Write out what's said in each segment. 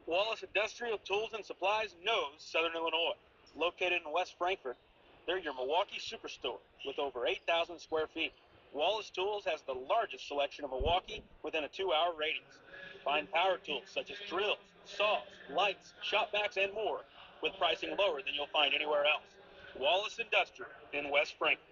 Wallace Industrial Tools and Supplies knows Southern Illinois. Located in West Frankfort, they're your Milwaukee superstore with over 8,000 square feet. Wallace Tools has the largest selection of Milwaukee within a 2-hour radius. Find power tools such as drills, saws, lights, shop vacs, and more with pricing lower than you'll find anywhere else. Wallace Industrial in West Frankfort.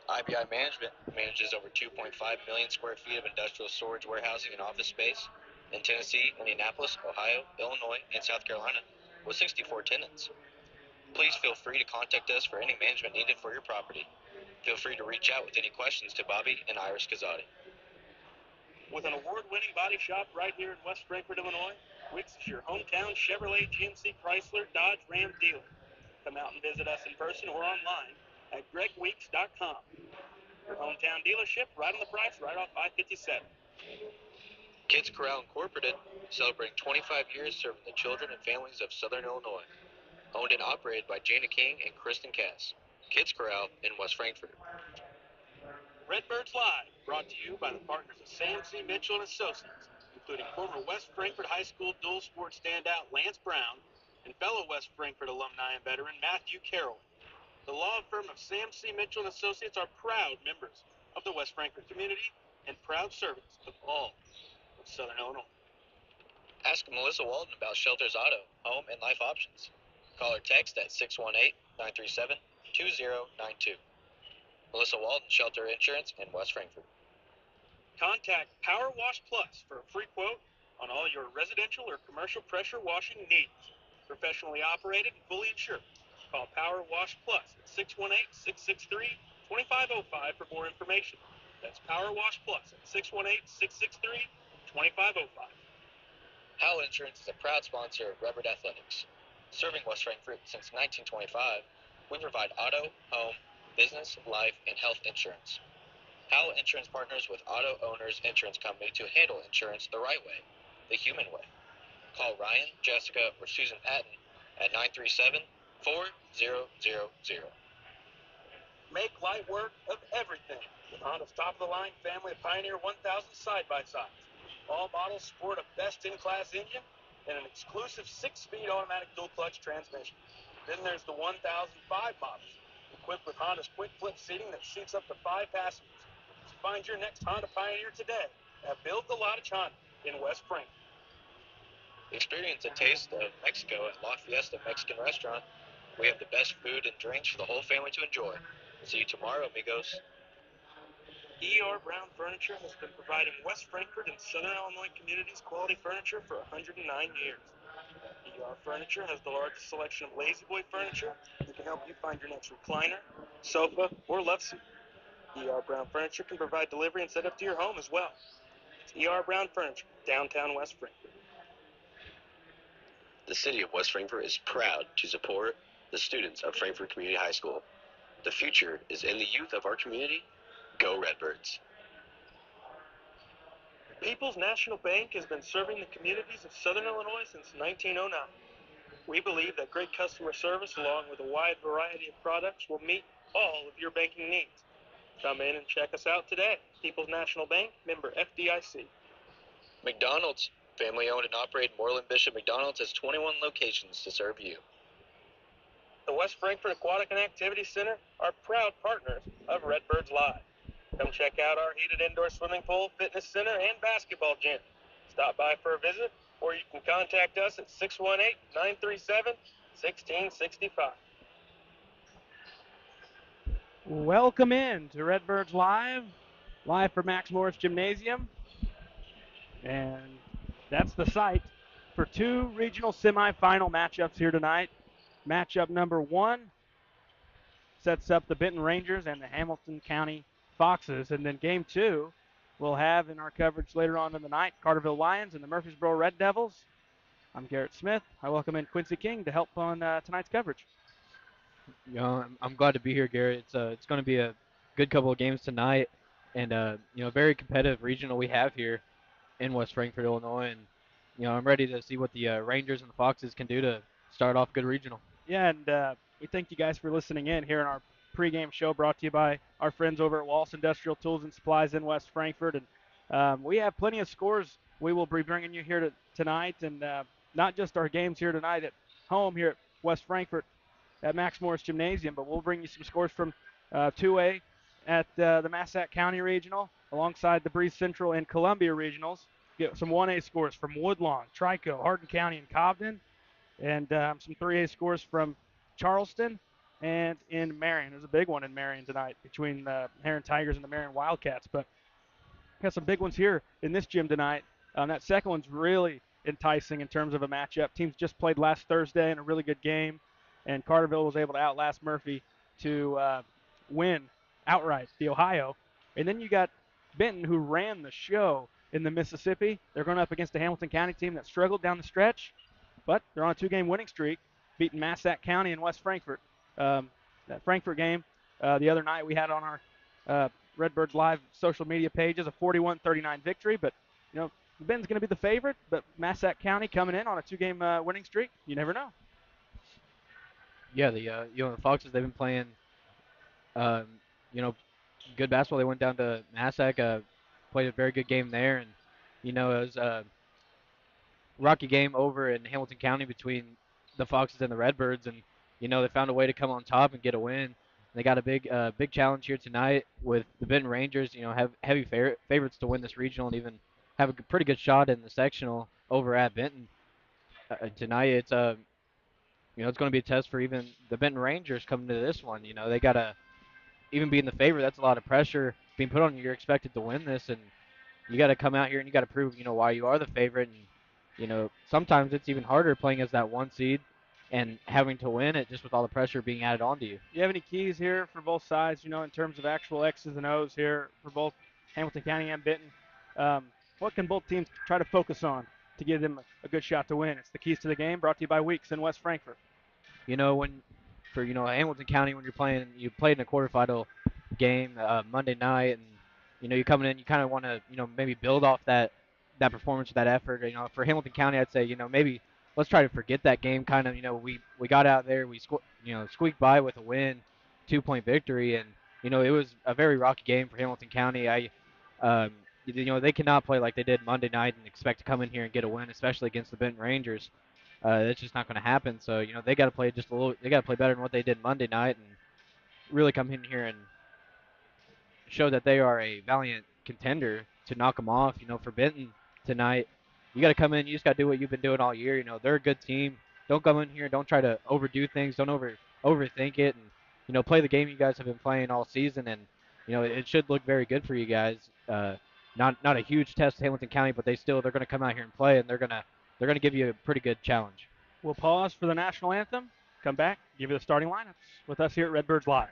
IBI Management manages over 2.5 million square feet of industrial storage, warehousing, and office space in Tennessee, Indianapolis, Ohio, Illinois, and South Carolina with 64 tenants. Please feel free to contact us for any management needed for your property. Feel free to reach out with any questions to Bobby and Iris Kazadi. With an award-winning body shop right here in West Frankfort, Illinois, Wicks is your hometown Chevrolet, GMC, Chrysler, Dodge, Ram dealer. Come out and visit us in person or online at gregweeks.com. Your hometown dealership, right on the price, right off I-57. Kids Corral Incorporated, celebrating 25 years serving the children and families of Southern Illinois. Owned and operated by Jana King and Kristen Cass. Kids Corral in West Frankfort. Redbirds Live, brought to you by the partners of Sam C. Mitchell and Associates, including former West Frankfort High School dual sport standout Lance Brown and fellow West Frankfort alumni and veteran Matthew Carroll. The law firm of Sam C. Mitchell and Associates are proud members of the West Frankfort community and proud servants of all of Southern Illinois. Ask Melissa Walden about Shelter's Auto, Home, and Life options. Call or text at 618-937-2092. Melissa Walden, Shelter Insurance in West Frankfort. Contact Power Wash Plus for a free quote on all your residential or commercial pressure washing needs. Professionally operated and fully insured. Call Power Wash Plus at 618-663-2505 for more information. That's Power Wash Plus at 618-663-2505. Howell Insurance is a proud sponsor of Redbird Athletics. Serving West Frankfort since 1925, we provide auto, home, business, life, and health insurance. Howell Insurance partners with Auto Owners Insurance Company to handle insurance the right way, the human way. Call Ryan, Jessica, or Susan Patton at 937-4000. Make light work of everything with Honda's top-of-the-line family of Pioneer 1000 side-by-sides. All models sport a best-in-class engine and an exclusive 6-speed automatic dual-clutch transmission. Then there's the 1005 models, equipped with Honda's quick-flip seating that seats up to 5 passengers. So find your next Honda Pioneer today at Build the Lodge Honda in West Frankfort. Experience a taste of Mexico at La Fiesta Mexican Restaurant. We have the best food and drinks for the whole family to enjoy. See you tomorrow, amigos. E.R. Brown Furniture has been providing West Frankfort and Southern Illinois communities quality furniture for 109 years. E.R. Furniture has the largest selection of Lazy Boy furniture that can help you find your next recliner, sofa, or love seat. E.R. Brown Furniture can provide delivery and set up to your home as well. It's E.R. Brown Furniture, downtown West Frankfort. The city of West Frankfort is proud to support the students of Frankfort Community High School. The future is in the youth of our community. Go Redbirds. People's National Bank has been serving the communities of Southern Illinois since 1909. We believe that great customer service along with a wide variety of products will meet all of your banking needs. Come in and check us out today. People's National Bank, member FDIC. McDonald's, family owned and operated. Moreland Bishop McDonald's has 21 locations to serve you. The West Frankfort Aquatic and Activity Center are proud partners of Redbirds Live. Come check out our heated indoor swimming pool, fitness center, and basketball gym. Stop by for a visit, or you can contact us at 618-937-1665. Welcome in to Redbirds Live from Max Morris Gymnasium. And that's the site for two regional semifinal matchups here tonight. Matchup number 1 sets up the Benton Rangers and the Hamilton County Foxes. And then game 2 we'll have in our coverage later on in the night, Carterville Lions and the Murfreesboro Red Devils. I'm Garrett Smith. I welcome in Quincy King to help on tonight's coverage. I'm glad to be here, Garrett. It's going to be a good couple of games tonight, and very competitive regional we have here in West Frankfort, Illinois, and I'm ready to see what the Rangers and the Foxes can do to start off good regional. Yeah, and We thank you guys for listening in here in our pregame show brought to you by our friends over at Wallace Industrial Tools and Supplies in West Frankfort. And we have plenty of scores we will be bringing you here tonight, and not just our games here tonight at home here at West Frankfort at Max Morris Gymnasium, but we'll bring you some scores from 2A at the Massac County Regional alongside the Breeze Central and Columbia Regionals. Get some 1A scores from Woodlawn, Trico, Hardin County, and Cobden, and some 3A scores from Charleston and in Marion. There's a big one in Marion tonight between the Heron Tigers and the Marion Wildcats. But got some big ones here in this gym tonight. That second one's really enticing in terms of a matchup. Teams just played last Thursday in a really good game, and Carterville was able to outlast Murphy to win outright the Ohio. And then you got Benton, who ran the show in the Mississippi. They're going up against a Hamilton County team that struggled down the stretch, but they're on a two-game winning streak, beating Massac County and West Frankfort. That Frankfort game the other night we had on our Redbirds Live social media pages, a 41-39 victory. But, Benton's going to be the favorite, but Massac County coming in on a two-game winning streak. You never know. Yeah, the Foxes, they've been playing um, you know good basketball. They went down to Massac, played a very good game there, and it was rocky game over in Hamilton County between the Foxes and the Redbirds, and they found a way to come on top and get a win. They got a big challenge here tonight with the Benton Rangers. Have heavy favorites to win this regional and even have a pretty good shot in the sectional over at Benton tonight. It's going to be a test for even the Benton Rangers coming to this one. They got to even being the favorite. That's a lot of pressure being put on you. You're expected to win this, and you got to come out here and you got to prove why you are the favorite. And sometimes it's even harder playing as that one seed and having to win it just with all the pressure being added onto you. Do you have any keys here for both sides, in terms of actual X's and O's here for both Hamilton County and Benton? What can both teams try to focus on to give them a good shot to win? It's the keys to the game, brought to you by Weeks in West Frankfort. When for Hamilton County, when you played in a quarterfinal game Monday night, and you're coming in, you kind of want to maybe build off that performance, that effort. For Hamilton County, I'd say maybe let's try to forget that game. Kind of we got out there, we squeaked by with a win, 2-point victory, and it was a very rocky game for Hamilton County. Um, they cannot play like they did Monday night and expect to come in here and get a win, especially against the Benton Rangers. That's just not going to happen. So they got to play just a little. They got to play better than what they did Monday night and really come in here and show that they are a valiant contender to knock them off. For Benton tonight, you got to come in. You just got to do what you've been doing all year. They're a good team. Don't come in here. Don't try to overdo things. Don't overthink it, and play the game you guys have been playing all season. And it should look very good for you guys. Not a huge test, Hamilton County, but they're going to come out here and play, and they're gonna give you a pretty good challenge. We'll pause for the national anthem, come back, give you the starting lineups with us here at Redbirds Live.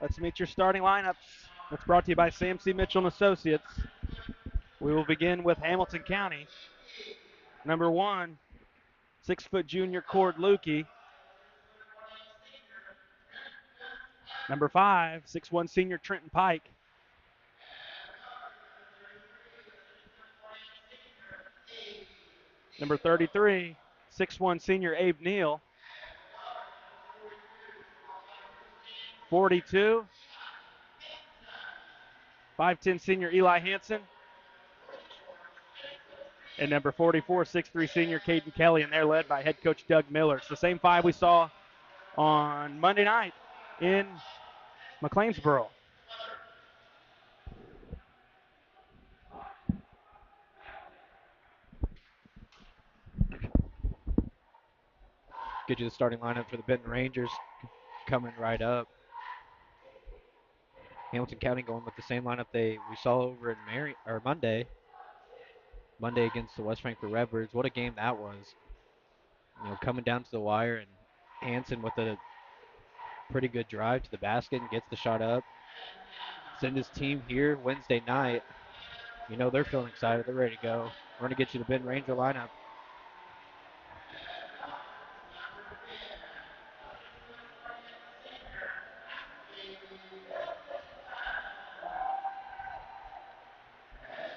Let's meet your starting lineups. That's brought to you by Sam C. Mitchell and Associates. We will begin with Hamilton County. Number 1, 6-foot junior Cord Lukey. Number 5, 6'1 senior Trenton Pike. Number 33, 6'1 senior Abe Neal. 42, 5'10 senior Eli Hansen. And number 44, 6'3 senior Caden Kelly, and they're led by head coach Doug Miller. It's the same 5 we saw on Monday night in McLeansboro. Get you the starting lineup for the Benton Rangers coming right up. Hamilton County going with the same lineup we saw over in Monday. Monday against the West Frankfort Redbirds. What a game that was. Coming down to the wire, and Hansen with a pretty good drive to the basket and gets the shot up. Send his team here Wednesday night. They're feeling excited. They're ready to go. We're going to get you the Benton Ranger lineup.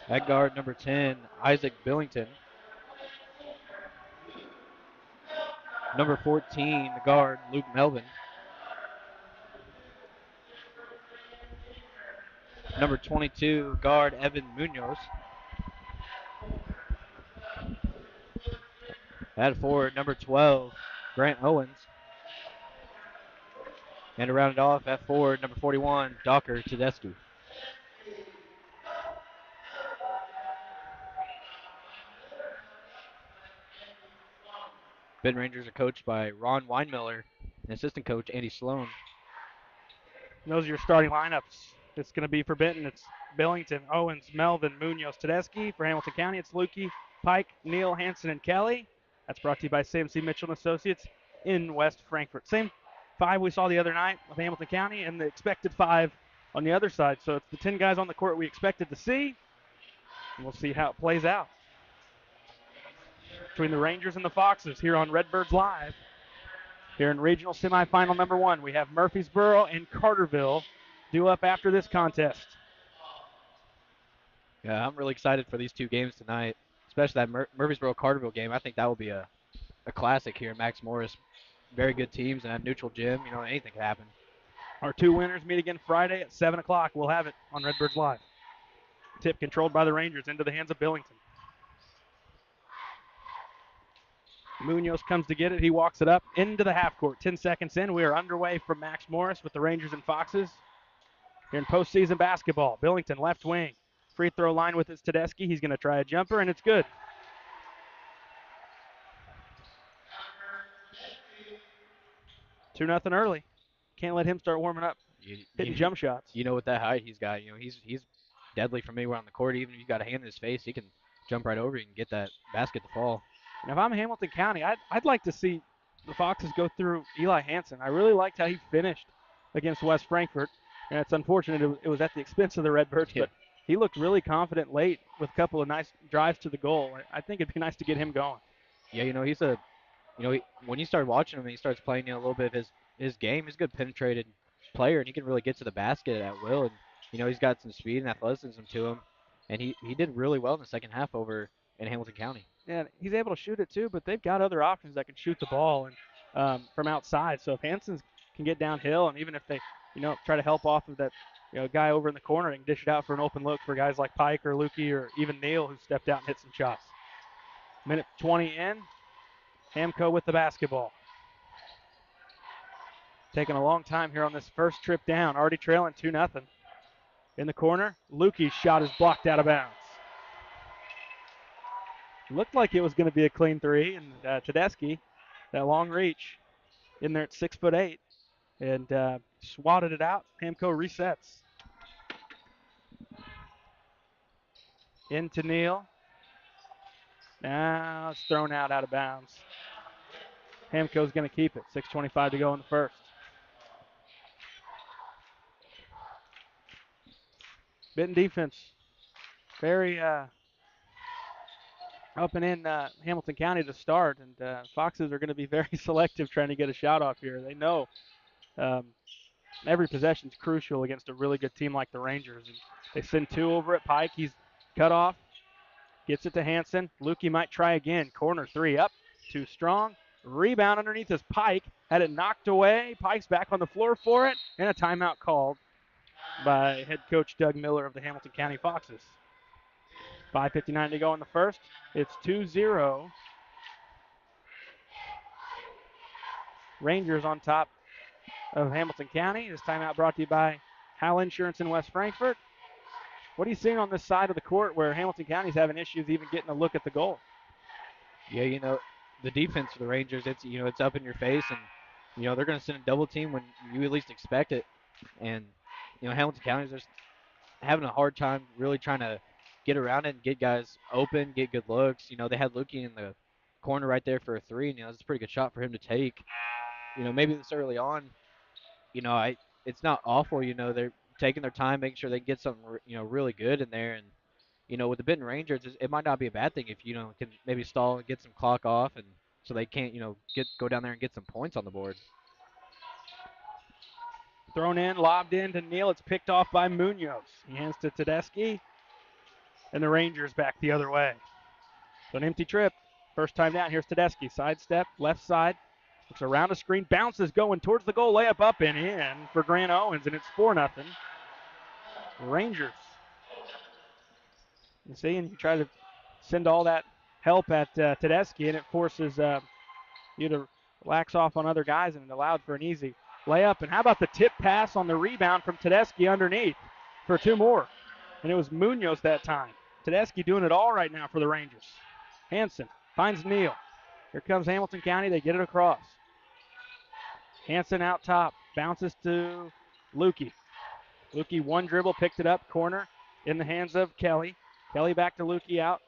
At guard, number 10, Isaac Billington. Number 14, the guard, Luke Melvin. Number 22, guard, Evan Munoz. At forward, number 12, Grant Owens. And to round it off, at forward, number 41, Docker Tedeschi. Benton Rangers are coached by Ron Weinmiller and assistant coach Andy Sloan. Those are your starting lineups. It's going to be for Benton. It's Billington, Owens, Melvin, Munoz, Tedeschi. For Hamilton County, it's Lukey, Pike, Neal, Hansen, and Kelly. That's brought to you by Sam C. Mitchell and Associates in West Frankfort. Same 5 we saw the other night with Hamilton County, and the expected 5 on the other side. So it's the 10 guys on the court we expected to see, and we'll see how it plays out. Between the Rangers and the Foxes here on Redbirds Live. Here in regional semifinal number 1, we have Murfreesboro and Carterville due up after this contest. Yeah, I'm really excited for these 2 games tonight, especially that Murfreesboro-Carterville game. I think that will be a classic here at Max Morris. Very good teams and a neutral gym. Anything can happen. Our 2 winners meet again Friday at 7 o'clock. We'll have it on Redbirds Live. Tip controlled by the Rangers into the hands of Billington. Munoz comes to get it. He walks it up into the half court. 10 seconds in. We are underway from Max Morris with the Rangers and Foxes here in postseason basketball. Billington left wing. Free throw line with his Tedeschi. He's going to try a jumper, and it's good. Two nothing early. Can't let him start warming up, hitting jump shots. With that height he's got, he's deadly from anywhere on the court. Even if he's got a hand in his face, he can jump right over you and get that basket to fall. And if I'm Hamilton County, I'd like to see the Foxes go through Eli Hansen. I really liked how he finished against West Frankfort. And it's unfortunate it was at the expense of the Redbirds, but he looked really confident late with a couple of nice drives to the goal. I think it'd be nice to get him going. Yeah, he's when you start watching him and he starts playing a little bit of his game, he's a good penetrated player, and he can really get to the basket at will. And, he's got some speed and athleticism to him. And he did really well in the second half over in Hamilton County. Yeah, he's able to shoot it too, but they've got other options that can shoot the ball and from outside. So if Hansen can get downhill, and even if they, try to help off of that, guy over in the corner and dish it out for an open look for guys like Pike or Lukey or even Neal who stepped out and hit some shots. Minute 20 in. Hamco with the basketball. Taking a long time here on this first trip down. Already trailing 2-0. In the corner, Lukey's shot is blocked out of bounds. Looked like it was going to be a clean 3, and Tedeschi, that long reach, in there at 6'8", and swatted it out. Hamco resets. Into Neal. Now it's thrown out of bounds. Hamco's going to keep it. 6:25 to go in the first. Benton defense very up and in Hamilton County to start, and Foxes are going to be very selective trying to get a shot off here. They know um, every possession is crucial against a really good team like the Rangers. And they send two over at Pike. He's cut off, gets it to Hanson. Lukey might try again. Corner three up, too strong. Rebound underneath his Pike. Had it knocked away. Pike's back on the floor for it, and a timeout called by head coach Doug Miller of the Hamilton County Foxes. 5:59 to go in the first. It's 2-0. Rangers on top of Hamilton County. This timeout brought to you by Hal Insurance in West Frankfort. What are you seeing on this side of the court where Hamilton County's having issues even getting a look at the goal? Yeah, the defense for the Rangers, it's up in your face, and they're going to send a double team when you at least expect it. And Hamilton County's just having a hard time really trying to get around it and get guys open, get good looks. They had Lukey in the corner right there for a three, and it's a pretty good shot for him to take. Maybe this early on, I it's not awful. They're taking their time, making sure they get something really good in there. And with the Benton Rangers, it might not be a bad thing if can maybe stall and get some clock off, and so they can't go down there and get some points on the board. Thrown in, lobbed in to Neal. It's picked off by Munoz. He hands to Tedeschi, and the Rangers back the other way. So an empty trip. First time down. Here's Tedeschi. Sidestep, left side. Looks around a screen, bounces going towards the goal, layup up and in for Grant Owens, and it's 4-0. Rangers. You see, and you try to send all that help at Tedeschi, and it forces you to relax off on other guys, and it allowed for an easy layup. And how about the tip pass on the rebound from Tedeschi underneath for two more? And it was Munoz that time. Tedeschi doing it all right now for the Rangers. Hanson finds Neal. Here comes Hamilton County. They get it across. Hanson out top. Bounces to Lukey. Lukey one dribble, picked it up. Corner in the hands of Kelly. Kelly back to Lukey out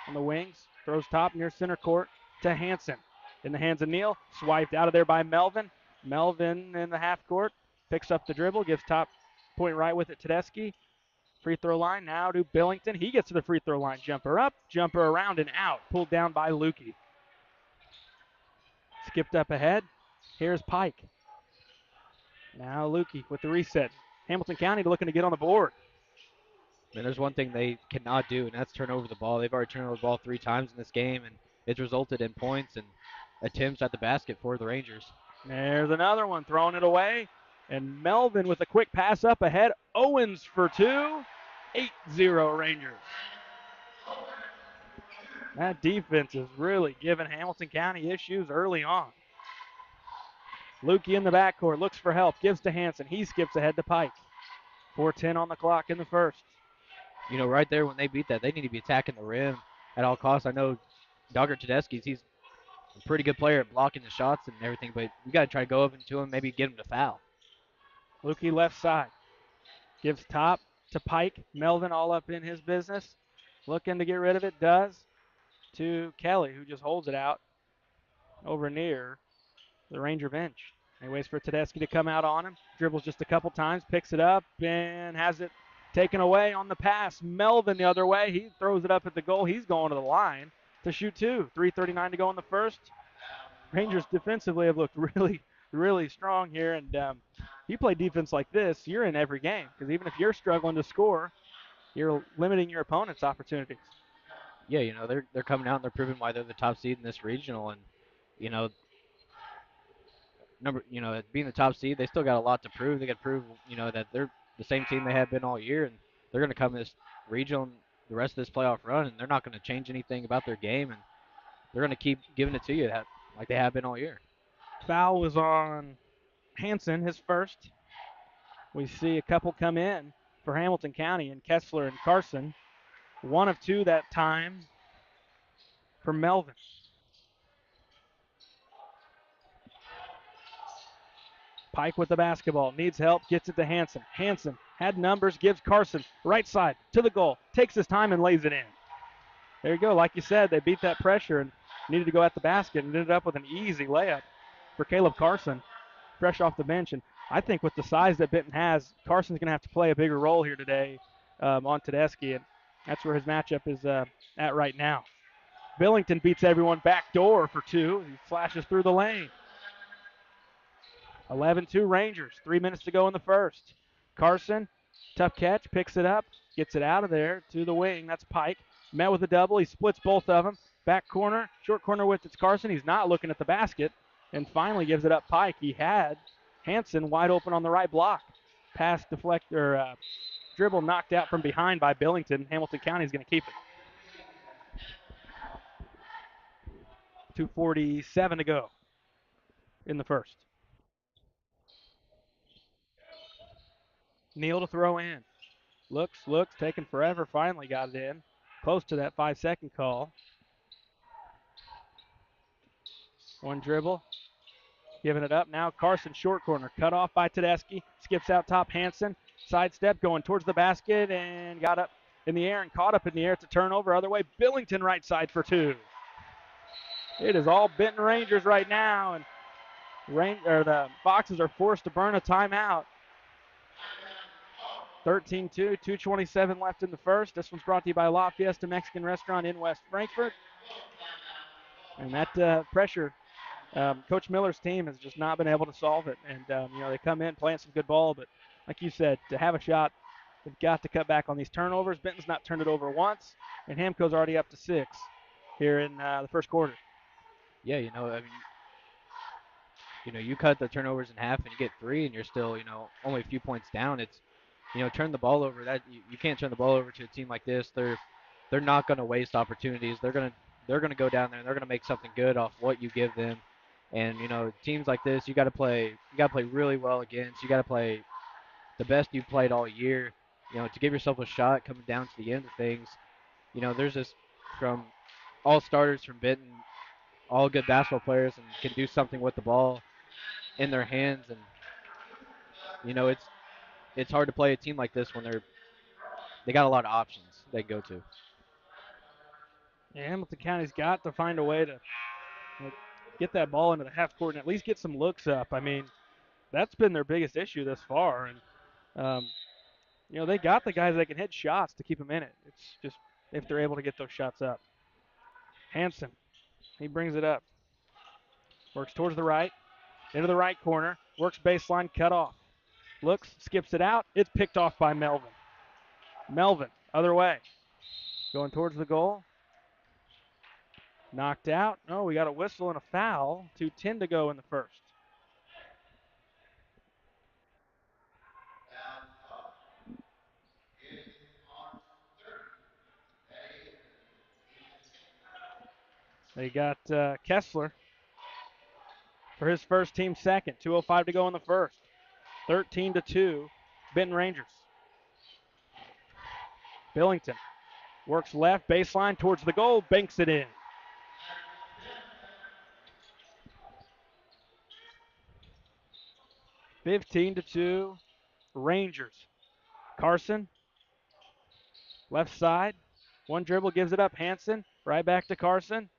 on the wings. Throws top near center court to Hanson. In the hands of Neal. Swiped out of there by Melvin. Melvin in the half court. Picks up the dribble. Gives top point right with it Tedeschi. Free throw line now to Billington. He gets to the free throw line. Jumper up, jumper around and out. Pulled down by Lukey. Skipped up ahead. Here's Pike. Now Lukey with the reset. Hamilton County looking to get on the board. And there's one thing they cannot do, and that's turn over the ball. They've already turned over the ball 3 times in this game, and it's resulted in points and attempts at the basket for the Rangers. There's another one, throwing it away. And Melvin with a quick pass up ahead. Owens for two. 8-0 Rangers. That defense is really giving Hamilton County issues early on. Lukey in the backcourt, looks for help, gives to Hanson. He skips ahead to Pike. 4:10 on the clock in the first. Right there when they beat that, they need to be attacking the rim at all costs. I know Dogger Tedeschi's, he's a pretty good player at blocking the shots and everything, but you got to try to go up into him, maybe get him to foul. Lukey left side. Gives top to Pike. Melvin all up in his business. Looking to get rid of it, does. To Kelly, who just holds it out over near the Ranger bench. He waits for Tedeschi to come out on him. Dribbles just a couple times, picks it up, and has it taken away on the pass. Melvin the other way. He throws it up at the goal. He's going to the line to shoot two. 3:39 to go in the first. Rangers defensively have looked really, really strong here. And you play defense like this, you're in every game. Because even if you're struggling to score, you're limiting your opponent's opportunities. Yeah, they're coming out and they're proving why they're the top seed in this regional. And, you know, being the top seed, they still got a lot to prove. They got to prove, that they're the same team they have been all year, and they're going to come this regional and the rest of this playoff run, and they're not going to change anything about their game, and they're going to keep giving it to you like they have been all year. Foul was on Hanson, his first. We see a couple come in for Hamilton County, and Kessler and Carson. 1 of 2 that time for Melvin. Pike with the basketball, needs help, gets it to Hanson. Hanson had numbers, gives Carson right side to the goal, takes his time and lays it in. There you go. Like you said, they beat that pressure and needed to go at the basket and ended up with an easy layup for Caleb Carson, fresh off the bench. And I think with the size that Benton has, Carson's going to have to play a bigger role here today on Tedeschi, and that's where his matchup is at right now. Billington beats everyone back door for two. He flashes through the lane. 11-2 Rangers. 3 minutes to go in the first. Carson, tough catch, picks it up, gets it out of there to the wing. That's Pike. Met with a double. He splits both of them. Back corner, short corner with it's Carson. He's not looking at the basket and finally gives it up Pike. He had Hanson wide open on the right block. Pass deflect or dribble knocked out from behind by Billington. Hamilton County is going to keep it. 2:47 to go in the first. Neal to throw in. Looks, taking forever. Finally got it in. Close to that 5-second call. One dribble. Giving it up now. Carson short corner. Cut off by Tedeschi. Skips out top Hanson. Sidestep going towards the basket and got up in the air and caught up in the air. It's a turnover. Other way. Billington right side for two. It is all Benton Rangers right now, and the Foxes are forced to burn a timeout. 13-2, 2:27 left in the first. This one's brought to you by La Fiesta Mexican Restaurant in West Frankfort. And that pressure, Coach Miller's team has just not been able to solve it. And, they come in playing some good ball, but like you said, to have a shot, they've got to cut back on these turnovers. Benton's not turned it over once, and Hamco's already up to 6 here in the first quarter. Yeah, I mean, you cut the turnovers in half and you get 3, and you're still, only a few points down. It's, turn the ball over. That you can't turn the ball over to a team like this. They're not going to waste opportunities. They're going to go down there and they're going to make something good off what you give them. And teams like this, you got to play really well against. You got to play the best you've played all year. To give yourself a shot coming down to the end of things. There's just from all starters from Benton, all good basketball players, and can do something with the ball in their hands. And it's hard to play a team like this when they got a lot of options they can go to. Yeah, Hamilton County's got to find a way to get that ball into the half court and at least get some looks up. I mean, that's been their biggest issue thus far. And, they got the guys that can hit shots to keep them in it. It's just if they're able to get those shots up. Hanson, he brings it up. Works towards the right, into the right corner. Works baseline, cut off. Looks, skips it out. It's picked off by Melvin. Melvin, other way. Going towards the goal. Knocked out. Oh, we got a whistle and a foul. 2:10 to go in the first. They got Kessler for his first team second. 2:05 to go in the first. 13-2, Benton Rangers. Billington works left, baseline towards the goal, banks it in. (15-2) Rangers. Carson, left side. One dribble gives it up. Hanson, right back to Carson.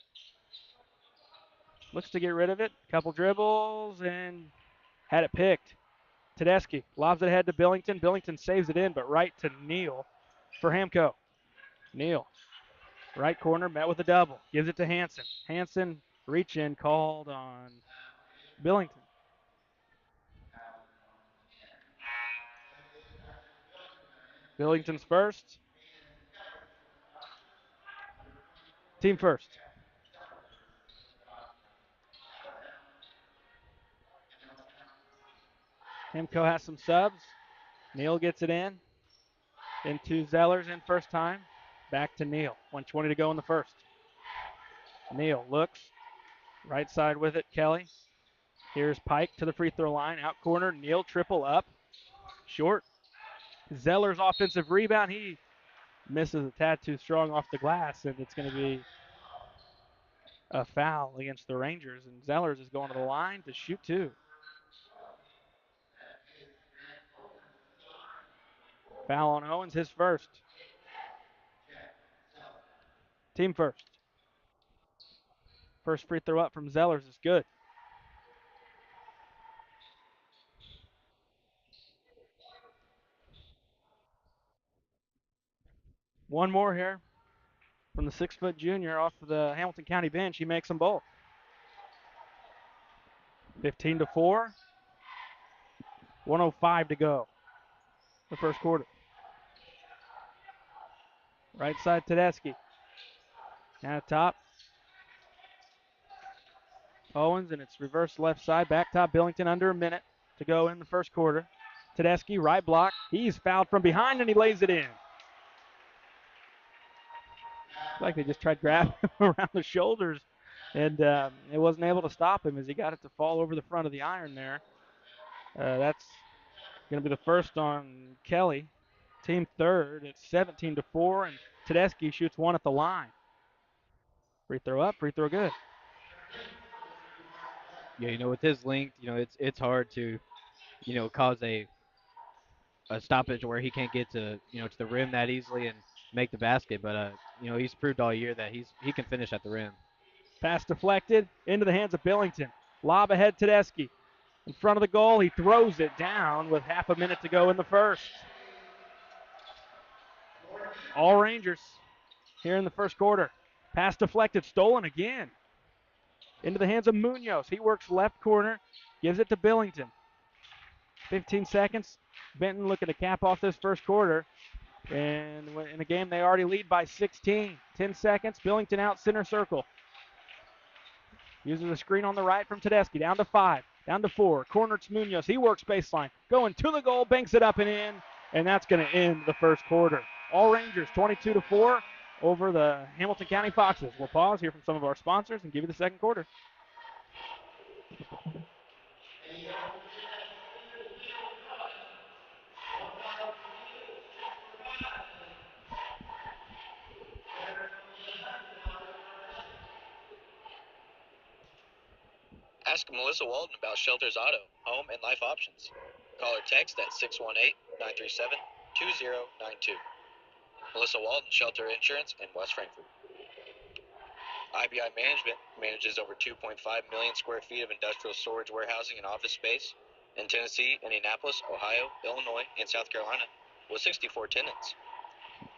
Looks to get rid of it. Couple dribbles and had it picked. Tedeschi lobs it ahead to Billington. Billington saves it in, but right to Neal for Hamco. Neal, right corner, met with a double. Gives it to Hanson. Hanson, reach in, called on Billington. Billington's first. Team first. Hamco has some subs. Neal gets it in. Into Zellers in first time. Back to Neal. 1:20 to go in the first. Neal looks. Right side with it, Kelly. Here's Pike to the free throw line. Out corner. Neal triple up. Short. Zeller's offensive rebound. He misses a tad too strong off the glass, and it's going to be a foul against the Rangers. And Zellers is going to the line to shoot two. Foul on Owens, his first. Team first. First free throw up from Zellers is good. One more here from the 6-foot junior off the Hamilton County bench. He makes them both. 15-4. 1:05 to go. The first quarter. Right side Tedeschi. Now top. Owens, and it's reverse left side. Back top Billington, under a minute to go in the first quarter. Tedeschi, right block. He's fouled from behind, and he lays it in. Like they just tried to grab him around the shoulders, and it wasn't able to stop him as he got it to fall over the front of the iron there. That's going to be the first on Kelly. Team third. It's 17-4, and Tedeschi shoots one at the line. Free throw up, free throw good. Yeah, with his length, it's hard to, cause a stoppage where he can't get to the rim that easily and make the basket. But he's proved all year that he can finish at the rim. Pass deflected into the hands of Billington. Lob ahead Tedeschi. In front of the goal, he throws it down with half a minute to go in the first. All Rangers here in the first quarter. Pass deflected, stolen again. Into the hands of Munoz. He works left corner, gives it to Billington. 15 seconds. Benton looking to cap off this first quarter. And in a game they already lead by 16. 10 seconds. Billington out center circle. Uses a screen on the right from Tedeschi. Down to 5. Down to 4. Corner to Munoz. He works baseline. Going to the goal. Banks it up and in. And that's going to end the first quarter. All Rangers 22-4 over the Hamilton County Foxes. We'll pause, hear from some of our sponsors, and give you the second quarter. Ask Melissa Walden about Shelter's Auto, Home, and Life options. Call or text at 618-937-2092. Melissa Walden Shelter Insurance in West Frankfort. IBI Management manages over 2.5 million square feet of industrial storage, warehousing, and office space in Tennessee, Indianapolis, Ohio, Illinois, and South Carolina with 64 tenants.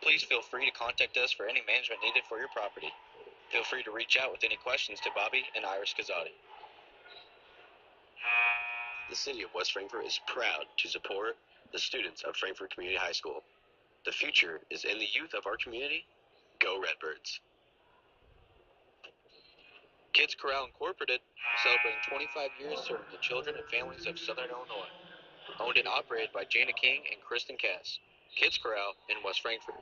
Please feel free to contact us for any management needed for your property. Feel free to reach out with any questions to Bobby and Iris Kazadi. The City of West Frankfort is proud to support the students of Frankfort Community High School. The future is in the youth of our community. Go Redbirds. Kids Corral Incorporated, celebrating 25 years serving the children and families of Southern Illinois. Owned and operated by Jana King and Kristen Cass. Kids Corral in West Frankfort.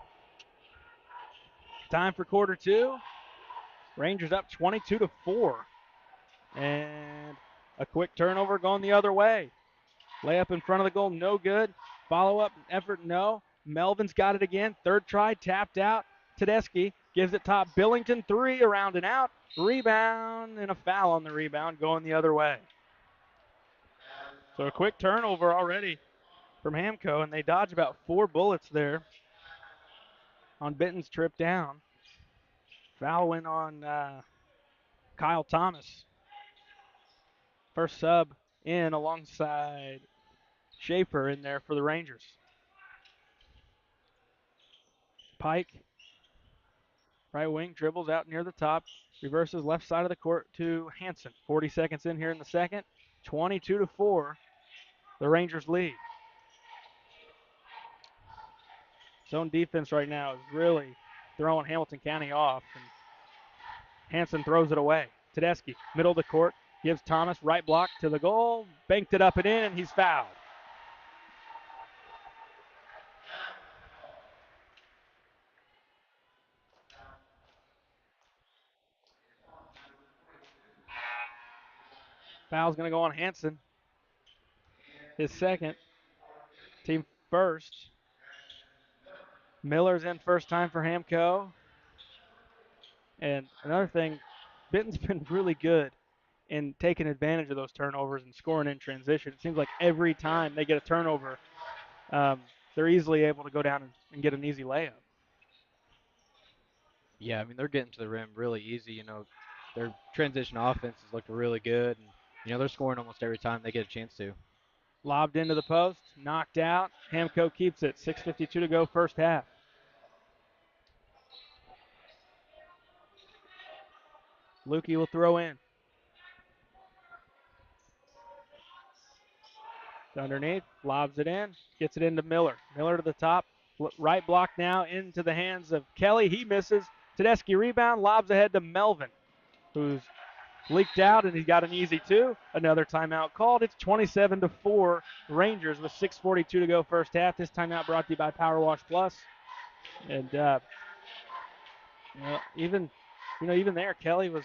Time for quarter two. Rangers up 22-4. And a quick turnover going the other way. Layup in front of the goal, no good. Follow-up effort, no. Melvin's got it again. Third try, tapped out. Tedeschi gives it top. Billington, 3, around and out. Rebound, and a foul on the rebound going the other way. So a quick turnover already from Hamco, and they dodge about 4 bullets there on Benton's trip down. Foul went on Kyle Thomas. First sub in alongside Schaefer in there for the Rangers. Pike, right wing, dribbles out near the top, reverses left side of the court to Hansen. 40 seconds in here in the second. 22-4, the Rangers lead. Zone defense right now is really throwing Hamilton County off, and Hansen throws it away. Tedeschi, middle of the court, gives Thomas right block to the goal, banked it up and in, and he's fouled. Foul's going to go on Hansen. His second, team first. Miller's in first time for Hamco. And another thing, Benton's been really good in taking advantage of those turnovers and scoring in transition. It seems like every time they get a turnover, they're easily able to go down and get an easy layup. Yeah, I mean, they're getting to the rim really easy. Their transition offenses look really good. And, they're scoring almost every time they get a chance to. Lobbed into the post, knocked out. Hamco keeps it. 6:52 to go first half. Lukey will throw in. Underneath, lobs it in, gets it into Miller. Miller to the top, right block now into the hands of Kelly. He misses. Tedeschi rebound, lobs ahead to Melvin, who's leaked out, and he got an easy two. Another timeout called. It's 27-4 Rangers with 6:42 to go first half. This timeout brought to you by Power Wash Plus. And even there, Kelly was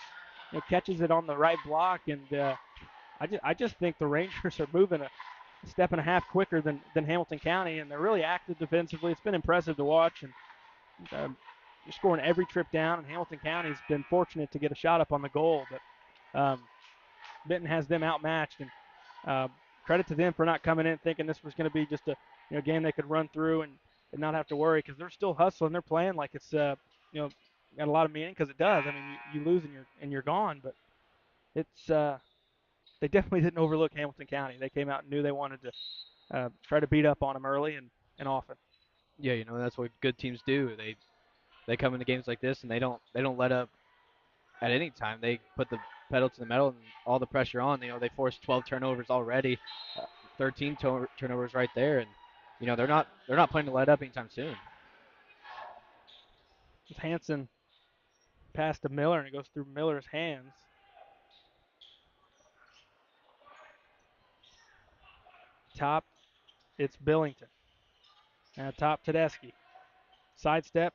catches it on the right block, and I just think the Rangers are moving a step and a half quicker than Hamilton County, and they're really active defensively. It's been impressive to watch, and you're scoring every trip down, and Hamilton County's been fortunate to get a shot up on the goal, but Benton has them outmatched, and credit to them for not coming in thinking this was going to be just a game they could run through and not have to worry, because they're still hustling. They're playing like it's got a lot of meaning, because it does. I mean, you lose and you're gone, but it's they definitely didn't overlook Hamilton County. They came out and knew they wanted to try to beat up on them early and often. Yeah, that's what good teams do. They come into games like this and they don't let up at any time. They put the pedal to the metal and all the pressure on. They forced 12 turnovers already, 13 turnovers right there, and they're not planning to let up anytime soon. Hanson pass to Miller, and it goes through Miller's hands. Top, it's Billington. Now top Tedeschi. Sidestep,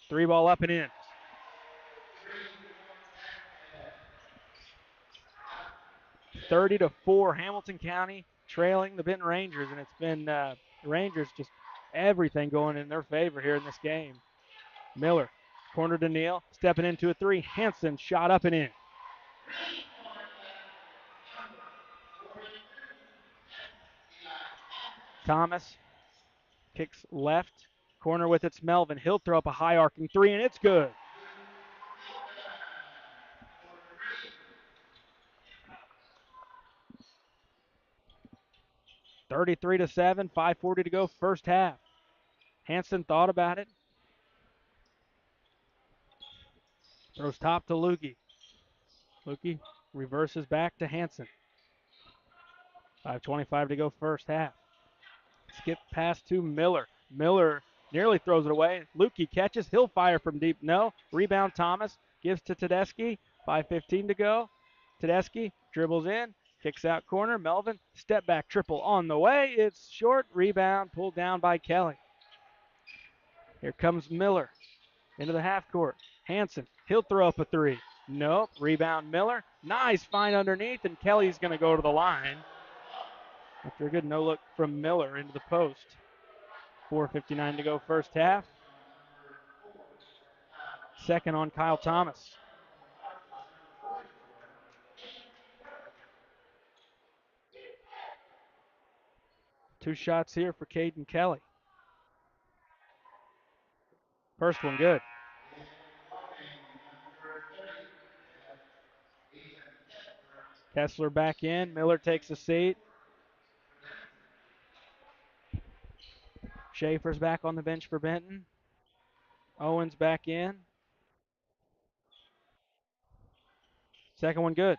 three ball up and in. 30-4, Hamilton County trailing the Benton Rangers, and it's been the Rangers just everything going in their favor here in this game. Miller, corner to Neal, stepping into a three. Hanson shot up and in. Thomas kicks left, corner with it's Melvin. He'll throw up a high arcing three, and it's good. (33-7), 5:40 to go, first half. Hanson thought about it. Throws top to Lukey. Lukey reverses back to Hanson. 5:25 to go, first half. Skip pass to Miller. Miller nearly throws it away. Lukey catches. He'll fire from deep. No. Rebound Thomas. Gives to Tedeschi. 5:15 to go. Tedeschi dribbles in. Kicks out corner. Melvin. Step back triple on the way. It's short. Rebound pulled down by Kelly. Here comes Miller into the half court. Hanson. He'll throw up a three. Nope. Rebound Miller. Nice find underneath, and Kelly's going to go to the line after a good no-look from Miller into the post. 4:59 to go, first half. Second on Kyle Thomas. Two shots here for Caden Kelly. First one good. Kessler back in. Miller takes a seat. Schaefer's back on the bench for Benton. Owens back in. Second one good.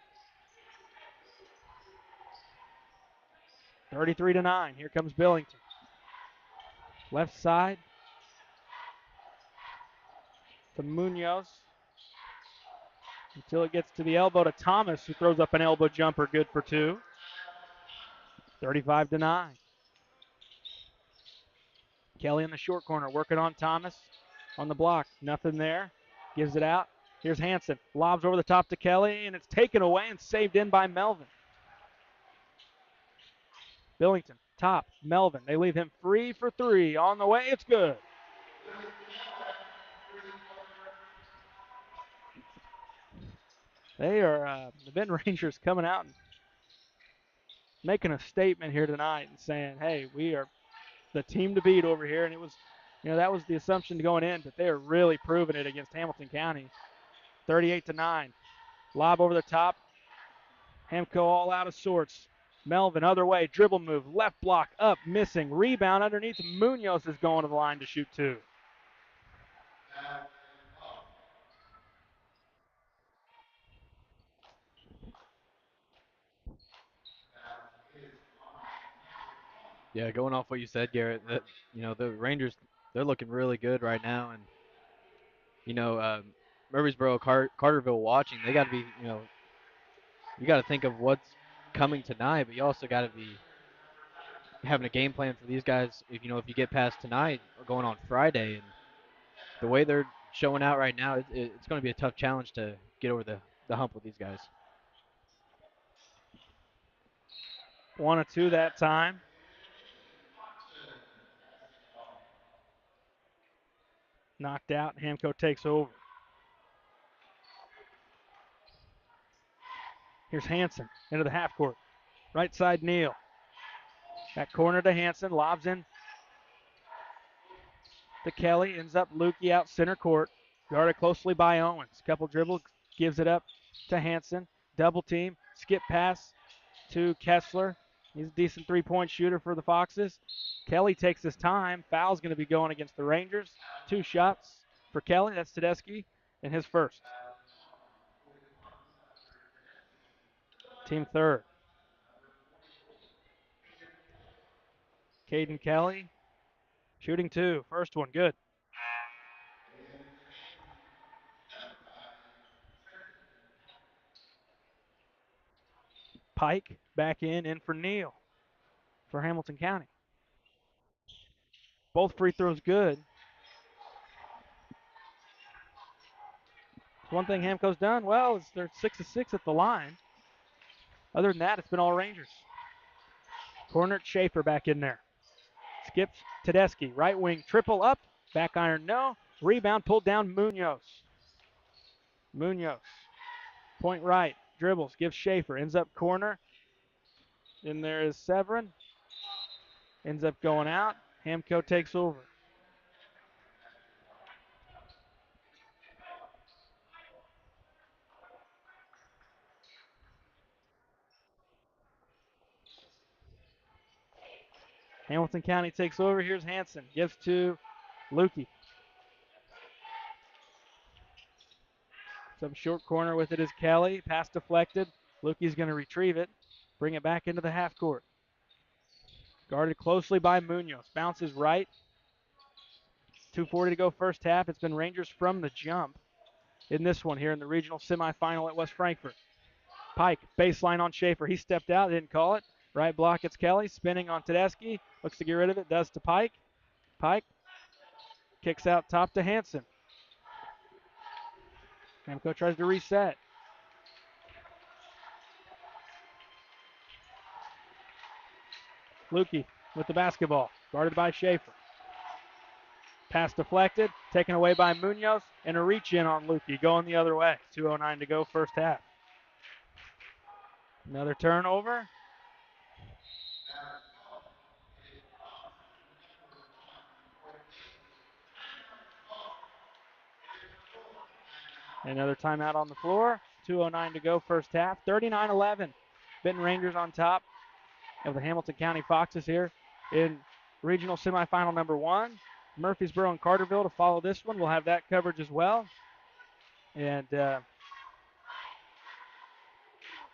33-9. Here comes Billington. Left side to Munoz. Until it gets to the elbow to Thomas, who throws up an elbow jumper, good for two. 35-9. Kelly in the short corner working on Thomas on the block. Nothing there. Gives it out. Here's Hanson. Lobs over the top to Kelly, and it's taken away and saved in by Melvin. Billington, top, Melvin. They leave him free for three. On the way, it's good. They are, the Benton Rangers coming out and making a statement here tonight and saying, hey, we are the team to beat over here. And it was, that was the assumption going in, but they are really proving it against Hamilton County. 38-9. Lob over the top. Hamco all out of sorts. Melvin, other way, dribble move, left block, up, missing. Rebound underneath. Munoz is going to the line to shoot two. Yeah, going off what you said, Garrett, that the Rangers, they're looking really good right now, and you know Murfreesboro, Carterville watching, they got to be, you got to think of what's coming tonight, but you also got to be having a game plan for these guys. If you get past tonight or going on Friday, and the way they're showing out right now, it's going to be a tough challenge to get over the hump with these guys. 1-2 that time. Knocked out. Hamco takes over. Here's Hanson into the half court. Right side, Neal. That corner to Hanson. Lobs in to Kelly. Ends up Lukey out center court. Guarded closely by Owens. Couple dribbles. Gives it up to Hanson. Double team. Skip pass to Kessler. He's a decent three-point shooter for the Foxes. Kelly takes his time. Foul's going to be going against the Rangers. 2 shots for Kelly. That's Tedeschi in his first. Team third. Caden Kelly shooting 2. First one, good. Pike back in for Neal for Hamilton County. Both free throws good. One thing Hamco's done well is they're 6 of 6 at the line. Other than that, it's been all Rangers. Corner Schaefer back in there. Skips Tedeschi. Right wing triple up. Back iron no. Rebound pulled down Munoz. Munoz. Point right. Dribbles. Gives Schaefer. Ends up corner. Then there is Severin. Ends up going out. Hamco takes over. Hamilton County takes over. Here's Hanson. Gives to Lukey. Some short corner with it is Kelly. Pass deflected. Lukey's going to retrieve it. Bring it back into the half court. Guarded closely by Munoz. Bounces right. 2:40 to go first half. It's been Rangers from the jump in this one here in the regional semifinal at West Frankfort. Pike, baseline on Schaefer. He stepped out, didn't call it. Right block, it's Kelly. Spinning on Tedeschi. Looks to get rid of it, does to Pike. Pike kicks out top to Hanson. Hamco tries to reset. Lukey with the basketball. Guarded by Schaefer. Pass deflected, taken away by Munoz, and a reach in on Lukey, going the other way. 2:09 to go first half. Another turnover. Another timeout on the floor. 2:09 to go first half. 39-11. Benton Rangers on top of the Hamilton County Foxes here in regional semifinal number 1. Murfreesboro and Carterville to follow this one. We'll have that coverage as well. And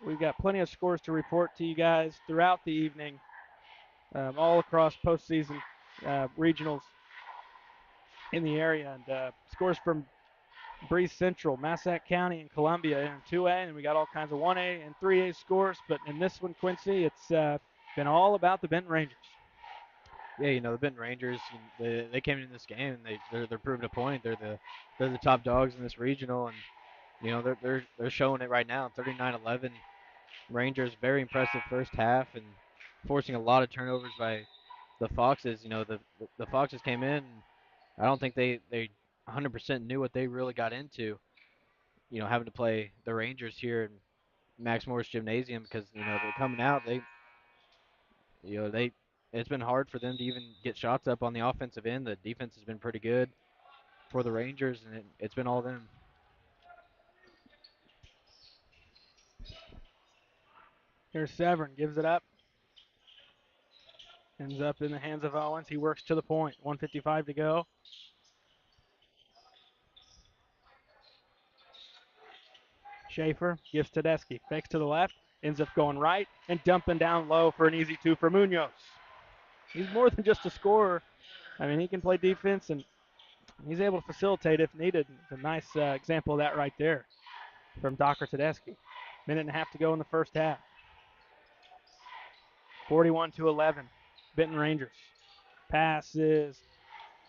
we've got plenty of scores to report to you guys throughout the evening, all across postseason regionals in the area. And scores from Breeze Central, Massac County, and Columbia in 2A. And we got all kinds of 1A and 3A scores. But in this one, Quincy, it's been all about the Benton Rangers. Yeah, the Benton Rangers, they came in this game and they're proving a point. They're the top dogs in this regional, and they're showing it right now. 39-11, Rangers, very impressive first half and forcing a lot of turnovers by the Foxes. The Foxes came in. And I don't think they 100% knew what they really got into. Having to play the Rangers here in Max Morris Gymnasium, because they're coming out. They it's been hard for them to even get shots up on the offensive end. The defense has been pretty good for the Rangers, and it's been all them. Here's Severin, gives it up. Ends up in the hands of Owens. He works to the point. 1:55 to go. Schaefer gives Tedeschi. Fakes to the left. Ends up going right and dumping down low for an easy 2 for Munoz. He's more than just a scorer. I mean, he can play defense, and he's able to facilitate if needed. It's a nice example of that right there from Dr. Tedeschi. Minute and a half to go in the first half. 41-11, Benton Rangers. Pass is